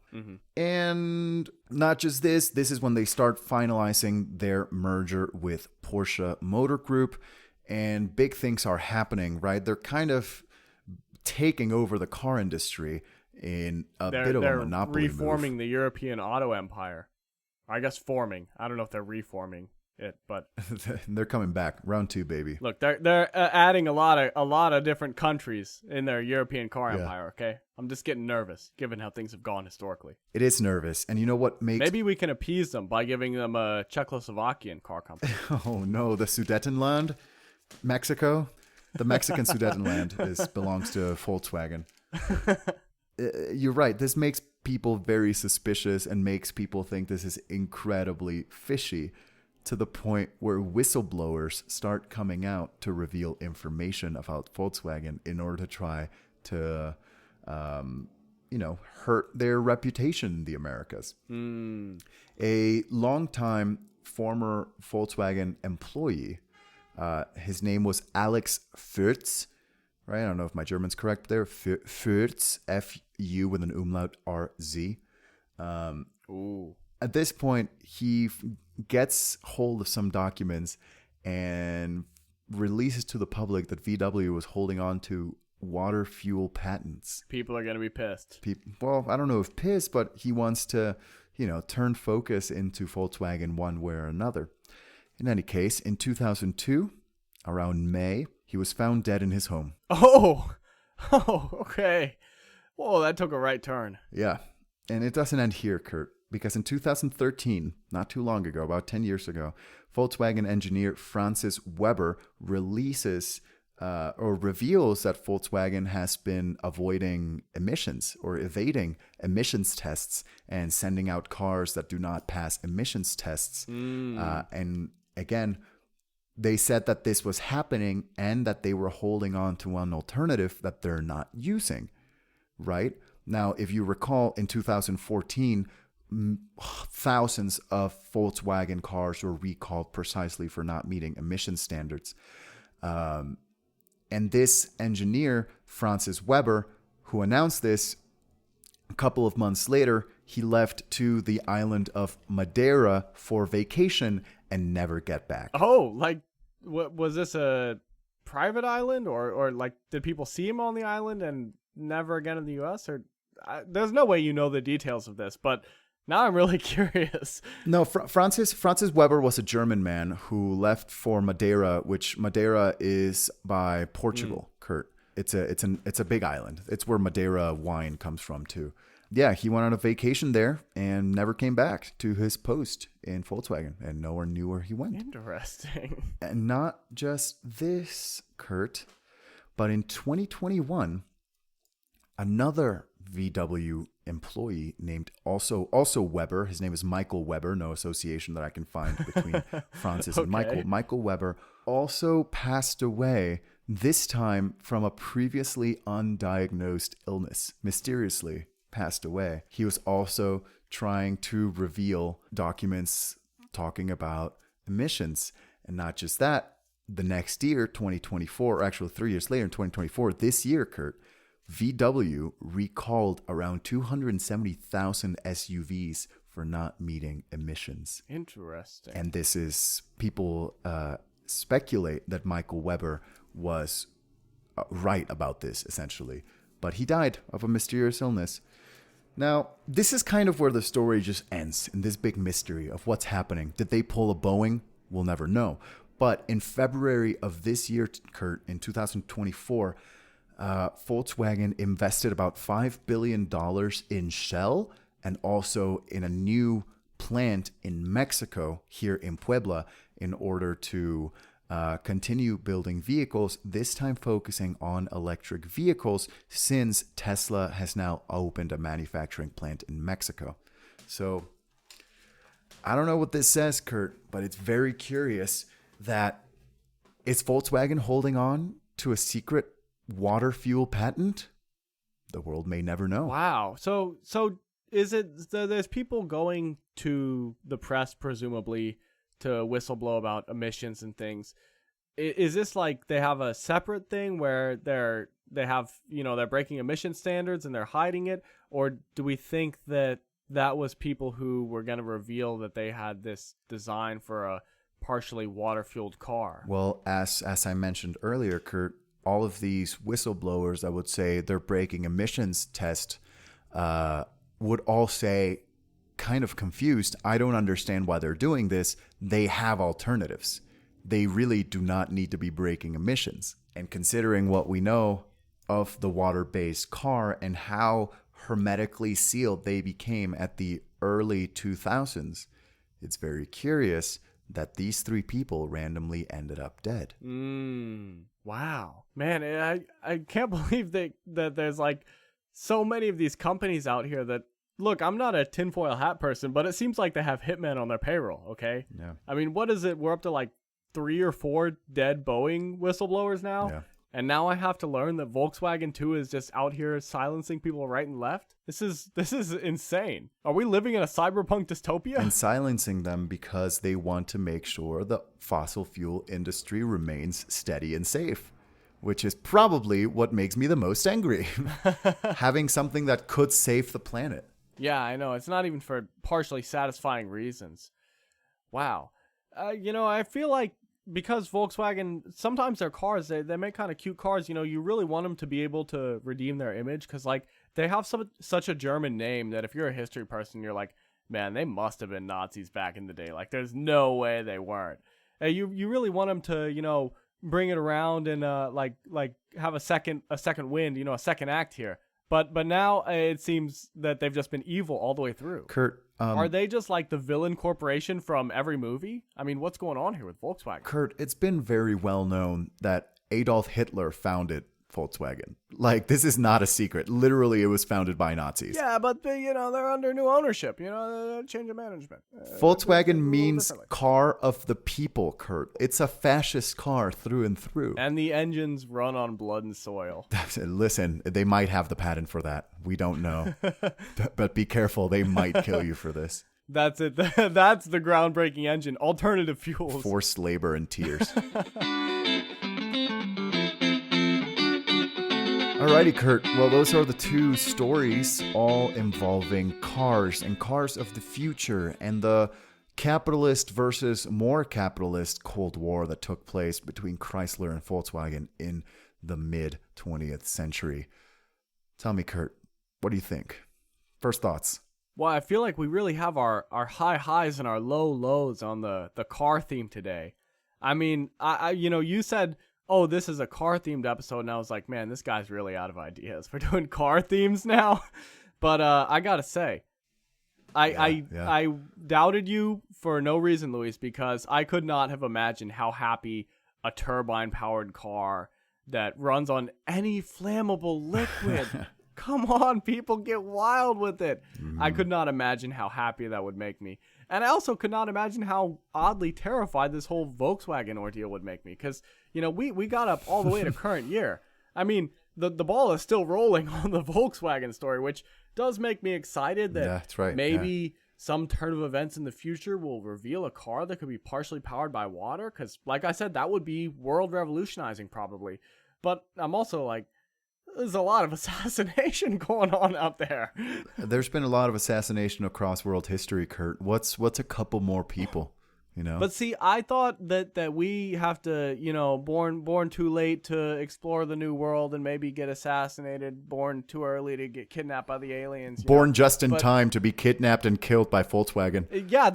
And not just this is when they start finalizing their merger with Porsche Motor Group. And big things are happening, right? They're kind of taking over the car industry in a bit of a monopoly reforming move. the European auto empire. I guess forming. I don't know if they're reforming. it. But They're coming back. Round 2, baby. look, they're adding a lot of different countries in their European car Yeah. empire. Okay, I'm just getting nervous given how things have gone historically. It is nervous. And you know what makes... Maybe we can appease them by giving them a Czechoslovakian car company. Oh, no. The Sudetenland? Mexico? The Mexican Sudetenland belongs to Volkswagen. You're right. This makes people very suspicious and makes people think this is incredibly fishy, to the point where whistleblowers start coming out to reveal information about Volkswagen in order to try to, hurt their reputation in the Americas. A longtime former Volkswagen employee, his name was Alex Fürtz, right? I don't know if my German's correct there. Fürtz, F-U with an umlaut, R-Z. Ooh. At this point, he gets hold of some documents and releases to the public that VW was holding on to water fuel patents. People are going to be pissed. Well, I don't know if pissed, but he wants to, turn focus into Volkswagen one way or another. In any case, in 2002, around May, he was found dead in his home. Oh, okay. Whoa, that took a right turn. Yeah. And it doesn't end here, Kurt, because in 2013, not too long ago, about 10 years ago, Volkswagen engineer Francis Weber reveals that Volkswagen has been avoiding emissions or evading emissions tests and sending out cars that do not pass emissions tests. And again, they said that this was happening and that they were holding on to an alternative that they're not using, right? Now, if you recall, in 2014, thousands of Volkswagen cars were recalled precisely for not meeting emission standards. And this engineer, Francis Weber, who announced this a couple of months later, he left to the island of Madeira for vacation and never get back. Oh, like, what was this, a private island, or like, did people see him on the island and never again in the U.S.? Or there's no way you know the details of this, but now I'm really curious. No, Francis Weber was a German man who left for Madeira, which Madeira is by Portugal. Kurt, it's a big island. It's where Madeira wine comes from too. Yeah, he went on a vacation there and never came back to his post in Volkswagen, and no one knew where he went. Interesting. And not just this, Kurt, but in 2021, another VW employee named also Weber, his name is Michael Weber, no association that I can find between Francis and Michael. Michael Weber also passed away, this time from a previously undiagnosed illness, mysteriously passed away. He was also trying to reveal documents talking about emissions. And not just that, the next year, 2024, or actually 3 years later in 2024, this year, Kurt, VW recalled around 270,000 SUVs for not meeting emissions. Interesting. And this is, people speculate that Michael Weber was right about this, essentially. But he died of a mysterious illness. Now, this is kind of where the story just ends, in this big mystery of what's happening. Did they pull a Boeing? We'll never know. But in February of this year, Kurt, in 2024, Volkswagen invested about $5 billion in Shell and also in a new plant in Mexico, here in Puebla, in order to continue building vehicles, this time focusing on electric vehicles, since Tesla has now opened a manufacturing plant in Mexico. So I don't know what this says, Kurt, but it's very curious that is Volkswagen holding on to a secret water fuel patent? The world may never know. Wow. So is it, there's people going to the press, presumably, to whistleblow about emissions and things. Is this like they have a separate thing where they're breaking emission standards and they're hiding it? Or do we think that was people who were going to reveal that they had this design for a partially water-fueled car? Well, as I mentioned earlier, Kurt, all of these whistleblowers that would say they're breaking emissions test would all say kind of confused. I don't understand why they're doing this. They have alternatives. They really do not need to be breaking emissions. And considering what we know of the water-based car and how hermetically sealed they became at the early 2000s, it's very curious that these 3 people randomly ended up dead. Wow. Man, I can't believe that there's like so many of these companies out here that, look, I'm not a tinfoil hat person, but it seems like they have hitmen on their payroll, okay? Yeah. I mean, what is it? We're up to like 3 or 4 dead Boeing whistleblowers now? Yeah. And now I have to learn that Volkswagen too is just out here silencing people right and left. This is insane. Are we living in a cyberpunk dystopia? And silencing them because they want to make sure the fossil fuel industry remains steady and safe, which is probably what makes me the most angry. Having something that could save the planet. Yeah, I know. It's not even for partially satisfying reasons. Wow. I feel like because Volkswagen, sometimes their cars, they make kind of cute cars. You really want them to be able to redeem their image because, like, they have such a German name that if you're a history person, you're like, man, they must have been Nazis back in the day. Like, there's no way they weren't. You really want them to, bring it around and like have a second wind, a second act here. But now it seems that they've just been evil all the way through. Kurt, are they just like the villain corporation from every movie? I mean, what's going on here with Volkswagen? Kurt, it's been very well known that Adolf Hitler founded Volkswagen. Like, this is not a secret. Literally, it was founded by Nazis. Yeah, but they're under new ownership. Change of management. Volkswagen means car of the people, Kurt. It's a fascist car through and through. And the engines run on blood and soil. Listen, they might have the patent for that. We don't know. But be careful. They might kill you for this. That's it. That's the groundbreaking engine. Alternative fuels. Forced labor and tears. Alrighty, Kurt. Well, those are the 2 stories, all involving cars and cars of the future and the capitalist versus more capitalist Cold War that took place between Chrysler and Volkswagen in the mid-20th century. Tell me, Kurt, what do you think? First thoughts. Well, I feel like we really have our high highs and our low lows on the car theme today. I mean, you said, oh, this is a car-themed episode, and I was like, man, this guy's really out of ideas for doing car themes now. But I gotta say, I doubted you for no reason, Luis, because I could not have imagined how happy a turbine-powered car that runs on any flammable liquid. Come on, people, get wild with it. I could not imagine how happy that would make me. And I also could not imagine how oddly terrified this whole Volkswagen ordeal would make me. Because, we got up all the way to current year. I mean, the ball is still rolling on the Volkswagen story, which does make me excited that that's right. maybe some turn of events in the future will reveal a car that could be partially powered by water. Because, like I said, that would be world revolutionizing probably. But I'm also like, there's a lot of assassination going on out there. There's been a lot of assassination across world history, Kurt. What's a couple more people, But see, I thought that we have to, born too late to explore the new world and maybe get assassinated, born too early to get kidnapped by the aliens. Born just in time to be kidnapped and killed by Volkswagen. Yeah,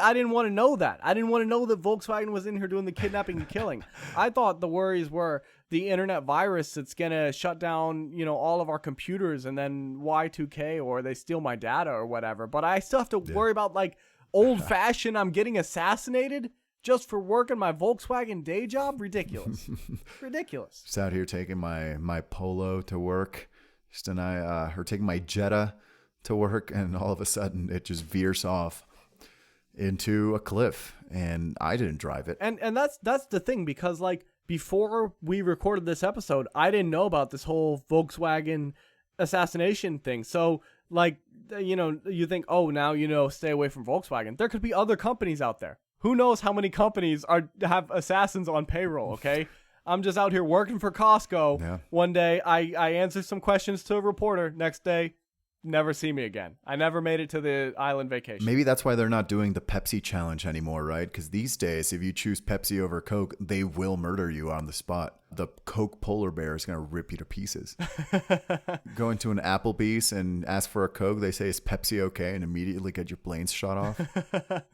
I didn't want to know that. I didn't want to know that Volkswagen was in here doing the kidnapping and killing. I thought the worries were the internet virus that's going to shut down, all of our computers and then Y2K, or they steal my data or whatever. But I still have to worry about, like, old-fashioned I'm getting assassinated just for working my Volkswagen day job? Ridiculous. Ridiculous. Just out here taking my Polo to work, or taking my Jetta to work, and all of a sudden it just veers off into a cliff, and I didn't drive it. And that's the thing, because, like, before we recorded this episode, I didn't know about this whole Volkswagen assassination thing. So, like, you think, oh, now, stay away from Volkswagen. There could be other companies out there. Who knows how many companies have assassins on payroll, okay? I'm just out here working for Costco. Yeah. One day, I answer some questions to a reporter. Next day, never see me again. I never made it to the island vacation. Maybe that's why they're not doing the Pepsi challenge anymore, right? Because these days, if you choose Pepsi over Coke, they will murder you on the spot. The Coke polar bear is going to rip you to pieces. Go into an Applebee's and ask for a Coke. They say, is Pepsi okay? And immediately get your brains shot off.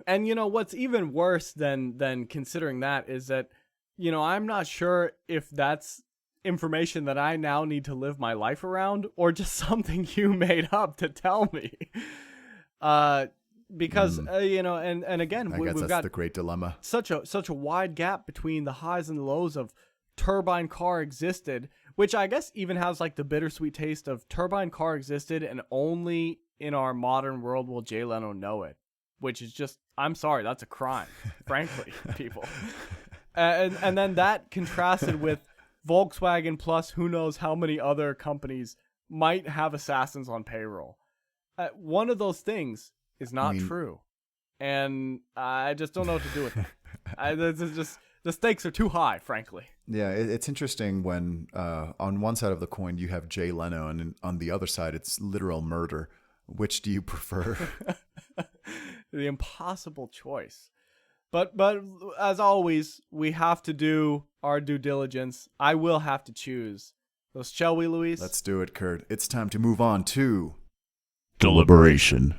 And what's even worse than considering that is that, I'm not sure if that's information that I now need to live my life around or just something you made up to tell me. Because and again, I guess we've that's got the great dilemma. such a wide gap between the highs and the lows of Turbine Car existed, which I guess even has like the bittersweet taste of Turbine Car existed and only in our modern world will Jay Leno know it, which is just, I'm sorry, that's a crime, frankly, people. And then that contrasted with Volkswagen plus who knows how many other companies might have assassins on payroll. One of those things is not true. And I just don't know what to do with it. The stakes are too high, frankly. Yeah, it's interesting when on one side of the coin you have Jay Leno and on the other side it's literal murder. Which do you prefer? The impossible choice. But as always, we have to do our due diligence. I will have to choose. So shall we, Luis? Let's do it, Kurt. It's time to move on to deliberation.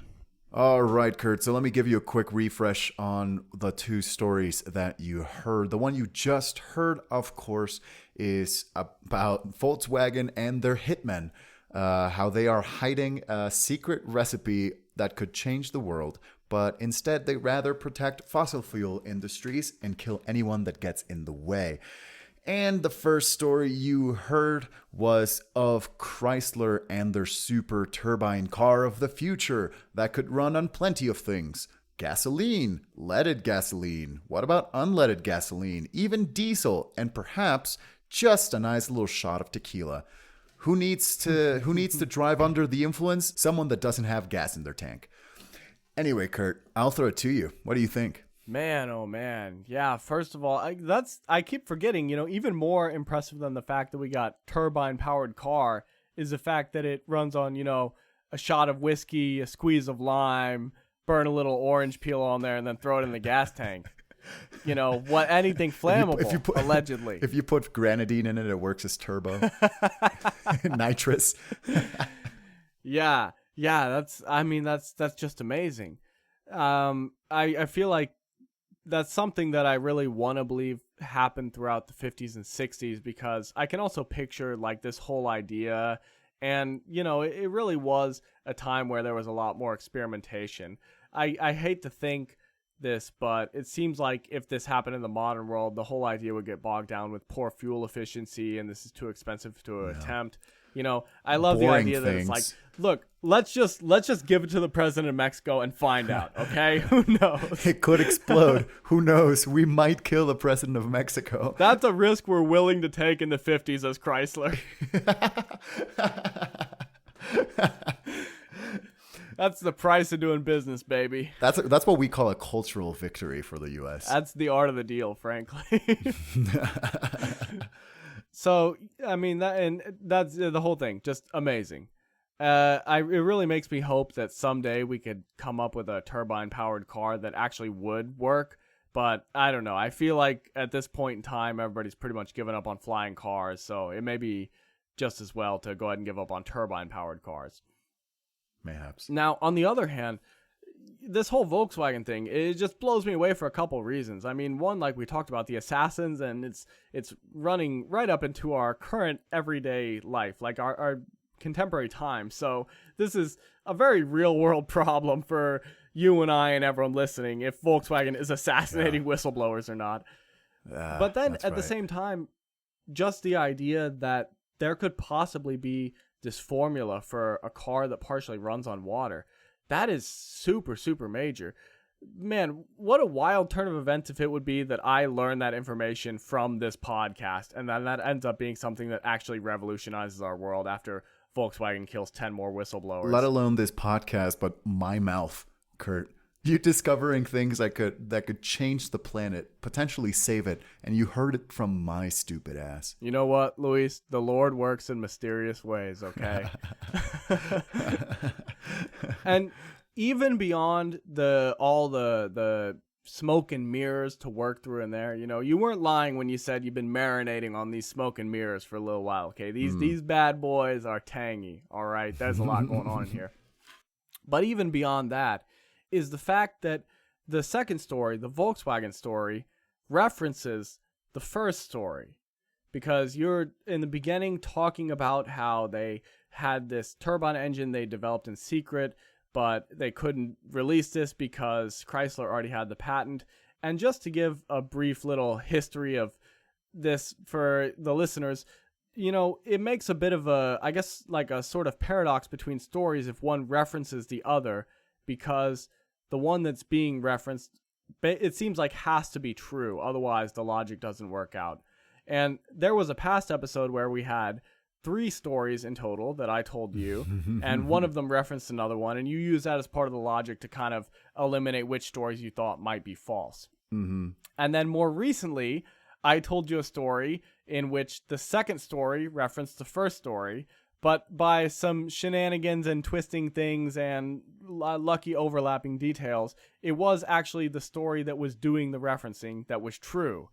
All right, Kurt. So let me give you a quick refresh on the two stories that you heard. The one you just heard, of course, is about Volkswagen and their hitmen, how they are hiding a secret recipe that could change the world, but instead they rather protect fossil fuel industries and kill anyone that gets in the way. And the first story you heard was of Chrysler and their super turbine car of the future that could run on plenty of things. Gasoline, leaded gasoline, what about unleaded gasoline, even diesel, and perhaps just a nice little shot of tequila. Who needs to drive under the influence? Someone that doesn't have gas in their tank. Anyway, Kurt, I'll throw it to you. What do you think? Man, oh man. Yeah, first of all, I keep forgetting, even more impressive than the fact that we got turbine-powered car is the fact that it runs on, a shot of whiskey, a squeeze of lime, burn a little orange peel on there, and then throw it in the gas tank. Anything flammable, allegedly. If you put grenadine in it, it works as turbo. Nitrous. Yeah, that's just amazing. I feel like that's something that I really want to believe happened throughout the 50s and 60s because I can also picture like this whole idea and, it really was a time where there was a lot more experimentation. I hate to think this, but it seems like if this happened in the modern world, the whole idea would get bogged down with poor fuel efficiency and this is too expensive to attempt. I love the idea that it's like, look, let's just give it to the president of Mexico and find out, okay? Who knows? It could explode. Who knows? We might kill the president of Mexico. That's a risk we're willing to take in the 50s as Chrysler. That's the price of doing business, baby. That's what we call a cultural victory for the U.S. That's the art of the deal, frankly. So, that's the whole thing. Just amazing. It really makes me hope that someday we could come up with a turbine-powered car that actually would work. But I don't know. I feel like at this point in time, everybody's pretty much given up on flying cars. So it may be just as well to go ahead and give up on turbine-powered cars. Mayhaps. Now, on the other hand, this whole Volkswagen thing, it just blows me away for a couple reasons. I mean, one, like we talked about, the assassins, and it's running right up into our current everyday life, like our contemporary time. So this is a very real world problem for you and I and everyone listening if Volkswagen is assassinating whistleblowers or not. But then at the same time, just the idea that there could possibly be this formula for a car that partially runs on water. That is super, super major. Man, what a wild turn of events if it would be that I learned that information from this podcast, and then that ends up being something that actually revolutionizes our world after Volkswagen kills 10 more whistleblowers. Let alone this podcast, but my mouth, Kurt. You discovering things that could change the planet, potentially save it, and you heard it from my stupid ass. You know what, Luis? The Lord works in mysterious ways, okay? And even beyond all the smoke and mirrors to work through in there, you weren't lying when you said you've been marinating on these smoke and mirrors for a little while, okay? These bad boys are tangy, all right? There's a lot going on in here. But even beyond that is the fact that the second story, the Volkswagen story, references the first story. Because you're in the beginning talking about how they had this turbine engine they developed in secret, but they couldn't release this because Chrysler already had the patent. And just to give a brief little history of this for the listeners, it makes a bit of I guess, like a sort of paradox between stories if one references the other, because the one that's being referenced, it seems like has to be true. Otherwise, the logic doesn't work out. And there was a past episode where we had 3 stories in total that I told you, and one of them referenced another one, and you use that as part of the logic to kind of eliminate which stories you thought might be false. Mm-hmm. And then more recently, I told you a story in which the second story referenced the first story, but by some shenanigans and twisting things and lucky overlapping details, it was actually the story that was doing the referencing that was true.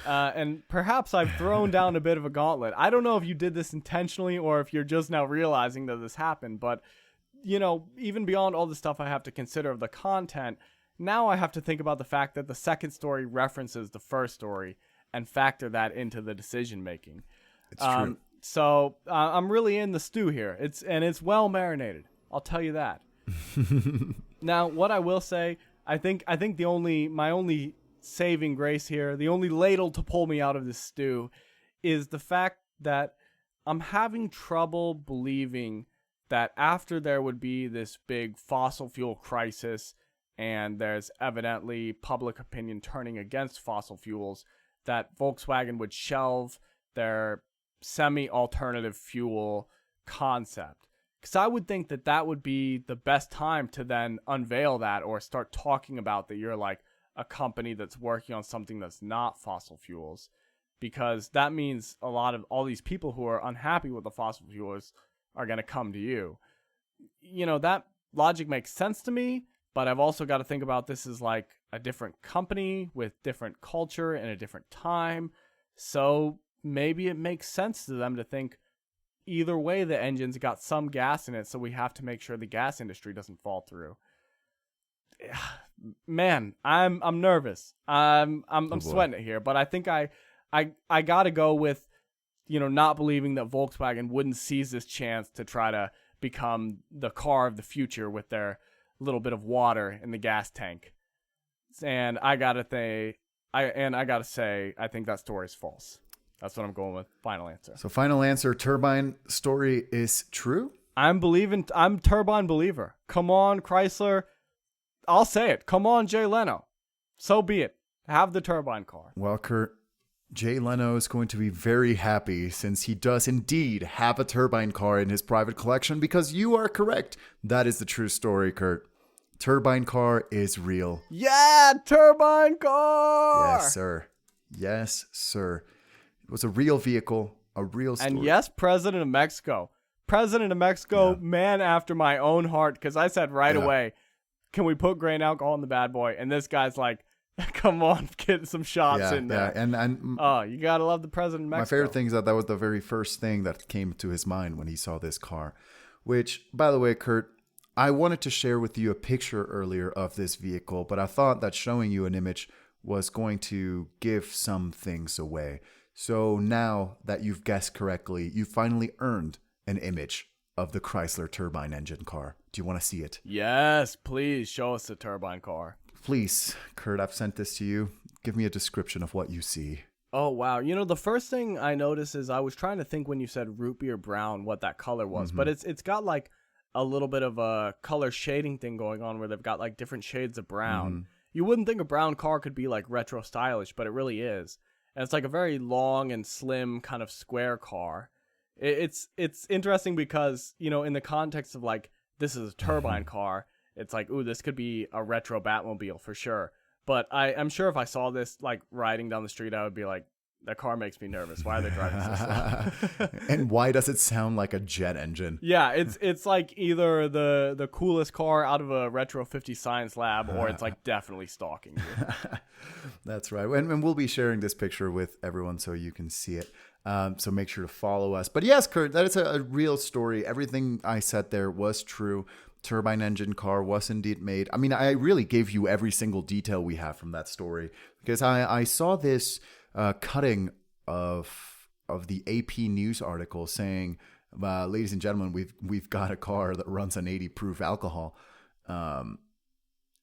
And perhaps I've thrown down a bit of a gauntlet. I don't know if you did this intentionally or if you're just now realizing that this happened, but, even beyond all the stuff I have to consider of the content, now I have to think about the fact that the second story references the first story and factor that into the decision making. It's true. So I'm really in the stew here. It's well marinated. I'll tell you that. Now, what I will say, I think my only saving grace here, the only ladle to pull me out of this stew, is the fact that I'm having trouble believing that after there would be this big fossil fuel crisis, and there's evidently public opinion turning against fossil fuels, that Volkswagen would shelve their semi-alternative fuel concept. Because I would think that would be the best time to then unveil that or start talking about that you're like a company that's working on something that's not fossil fuels. Because that means a lot of all these people who are unhappy with the fossil fuels are going to come to you. That logic makes sense to me, but I've also got to think about this as like a different company with different culture and a different time. So maybe it makes sense to them to think either way the engine's got some gas in it, so we have to make sure the gas industry doesn't fall through. Man, I'm nervous. I'm sweating it here, but I think I got to go with not believing that Volkswagen wouldn't seize this chance to try to become the car of the future with their little bit of water in the gas tank. And I got to say I think that story is false. That's what I'm going with. Final answer. So final answer, Turbine story is true? I'm Turbine believer. Come on, Chrysler. I'll say it. Come on, Jay Leno. So be it. Have the Turbine car. Well, Kurt, Jay Leno is going to be very happy since he does indeed have a Turbine car in his private collection, because you are correct. That is the true story, Kurt. Turbine car is real. Yeah, Turbine car. Yes, sir. Yes, sir. It was a real vehicle, a real story. And yes, President of Mexico. President of Mexico, man after my own heart, because I said right away, can we put grain alcohol in the bad boy? And this guy's like, come on, get some shots in there. Yeah, and you got to love the President of Mexico. My favorite thing is that was the very first thing that came to his mind when he saw this car. Which, by the way, Kurt, I wanted to share with you a picture earlier of this vehicle, but I thought that showing you an image was going to give some things away. So now that you've guessed correctly, you finally earned an image of the Chrysler turbine engine car. Do you want to see it? Yes, please show us the turbine car. Please, Kurt, I've sent this to you. Give me a description of what you see. Oh, wow. The first thing I noticed is I was trying to think when you said root beer brown what that color was, but it's got like a little bit of a color shading thing going on where they've got like different shades of brown. You wouldn't think a brown car could be like retro stylish, but it really is. And it's like a very long and slim kind of square car. It's interesting because, in the context of like, this is a turbine car, it's like, ooh, this could be a retro Batmobile for sure. But I'm sure if I saw this like riding down the street, I would be like, that car makes me nervous. Why are they driving so slow? And why does it sound like a jet engine? Yeah, it's like either the coolest car out of a retro 50 science lab, or it's like definitely stalking you. That's right. And we'll be sharing this picture with everyone so you can see it. So make sure to follow us. But yes, Kurt, that is a real story. Everything I said there was true. Turbine engine car was indeed made. I mean, I really gave you every single detail we have from that story, because I saw this cutting of the AP News article saying, ladies and gentlemen, we've got a car that runs on 80 proof alcohol. And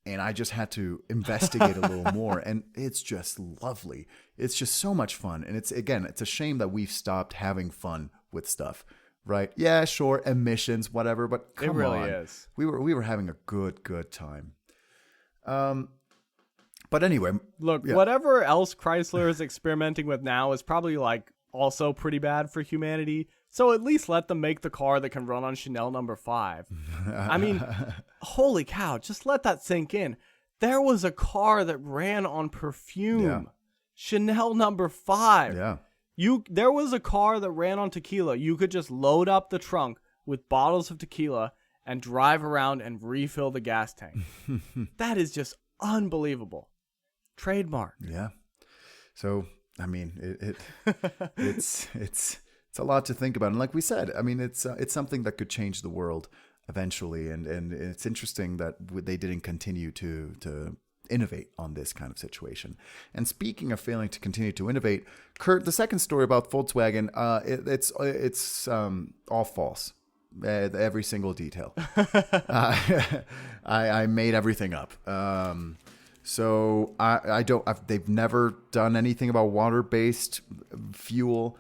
I just had to investigate a little more, and it's just lovely. It's just so much fun. And it's a shame that we've stopped having fun with stuff. Right? Yeah, sure. Emissions, whatever. But come on, it really is. We were having a good time. But anyway, look, whatever else Chrysler is experimenting with now is probably like also pretty bad for humanity. So at least let them make the car that can run on Chanel number 5. I mean, holy cow! Just let that sink in. There was a car that ran on perfume. Yeah. Chanel number 5. Yeah. There was a car that ran on tequila. You could just load up the trunk with bottles of tequila and drive around and refill the gas tank. That is just unbelievable. Trademark. Yeah. So, I mean, it's a lot to think about. And like we said, I mean, it's something that could change the world eventually. And it's interesting that they didn't continue to innovate on this kind of situation. And speaking of failing to continue to innovate, Kurt, the second story about Volkswagen, it's all false. Every single detail. I made everything up. So they've never done anything about water-based fuel.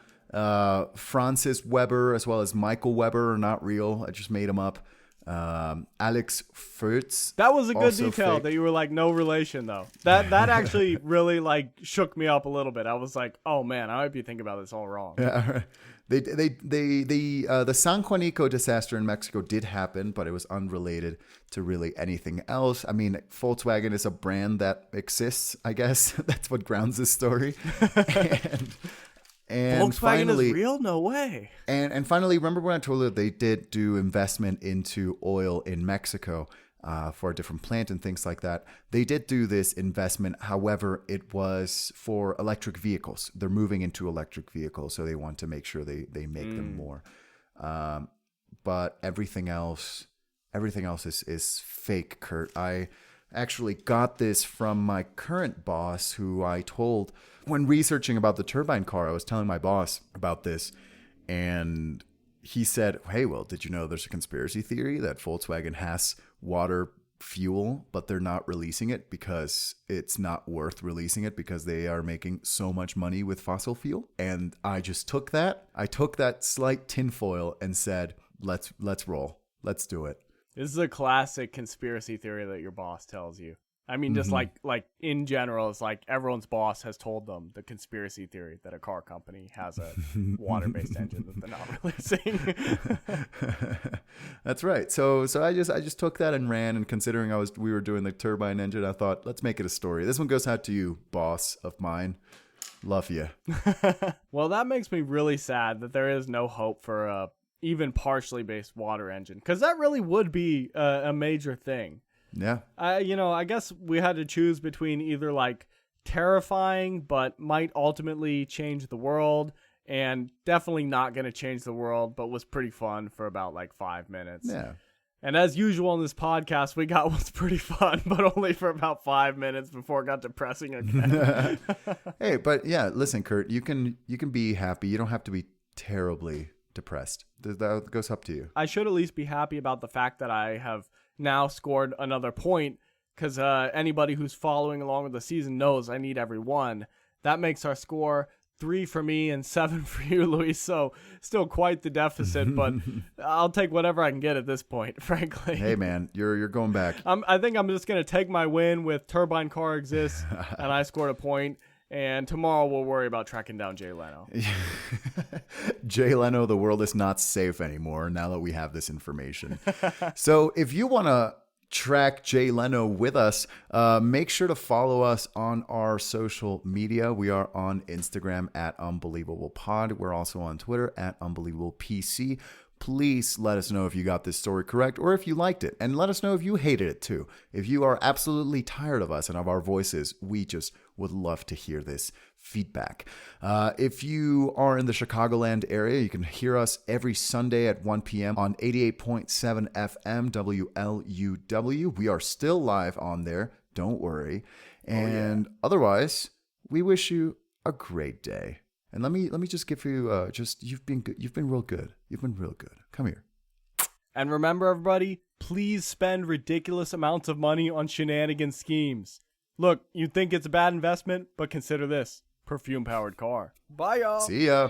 Francis Weber as well as Michael Weber are not real. I just made them up. Alex Furtz. That was a good detail fake. That you were like, no relation though. That actually really like shook me up a little bit. I was like, oh man, I might be thinking about this all wrong. Yeah. The San Juanico disaster in Mexico did happen, but it was unrelated to really anything else. I mean, Volkswagen is a brand that exists, I guess. That's what grounds this story. And Volkswagen finally, is real? No way. And finally, remember when I told you that they did do investment into oil in Mexico for a different plant and things like that? They did do this investment. However, it was for electric vehicles. They're moving into electric vehicles, so they want to make sure they make them more. But everything else is fake, Kurt. I actually got this from my current boss, who I told when researching about the Turbine car. I was telling my boss about this, and he said, hey, well, did you know there's a conspiracy theory that Volkswagen has water fuel, but they're not releasing it because it's not worth releasing it because they are making so much money with fossil fuel? And I just took that. I took that slight tinfoil and said, let's roll. Let's do it. This is a classic conspiracy theory that your boss tells you. I mean, just like in general, it's like everyone's boss has told them the conspiracy theory that a car company has a water-based engine that they're not releasing. That's right. So I just took that and ran. And considering we were doing the turbine engine, I thought, let's make it a story. This one goes out to you, boss of mine. Love you. Well, that makes me really sad that there is no hope for a even partially based water engine, because that really would be a major thing. Yeah. I guess we had to choose between either like terrifying but might ultimately change the world, and definitely not going to change the world but was pretty fun for about like 5 minutes. Yeah. And as usual in this podcast, we got what's pretty fun, but only for about 5 minutes before it got depressing again. Hey, but yeah, listen, Kurt, you can be happy. You don't have to be terribly depressed. That goes up to you. I should at least be happy about the fact that I have now scored another point, because anybody who's following along with the season knows I need every one. That makes our score 3 for me and 7 for you, Luis. So still quite the deficit, but I'll take whatever I can get at this point, frankly. Hey man, you're going back. I think I'm just gonna take my win with Turbine Car Exists, and I scored a point. And tomorrow we'll worry about tracking down Jay Leno. Jay Leno, the world is not safe anymore now that we have this information. So if you want to track Jay Leno with us, make sure to follow us on our social media. We are on Instagram at UnbelievablePod. We're also on Twitter at UnbelievablePC. Please let us know if you got this story correct or if you liked it. And let us know if you hated it too. If you are absolutely tired of us and of our voices, we just would love to hear this feedback. If you are in the Chicagoland area, you can hear us every Sunday at 1 p.m. on 88.7 FM WLUW. We are still live on there. Don't worry. And otherwise, we wish you a great day. And let me just give you you've been good. You've been real good. You've been real good. Come here. And remember, everybody, please spend ridiculous amounts of money on shenanigan schemes. Look, you'd think it's a bad investment, but consider this: perfume-powered car. Bye, y'all. See ya.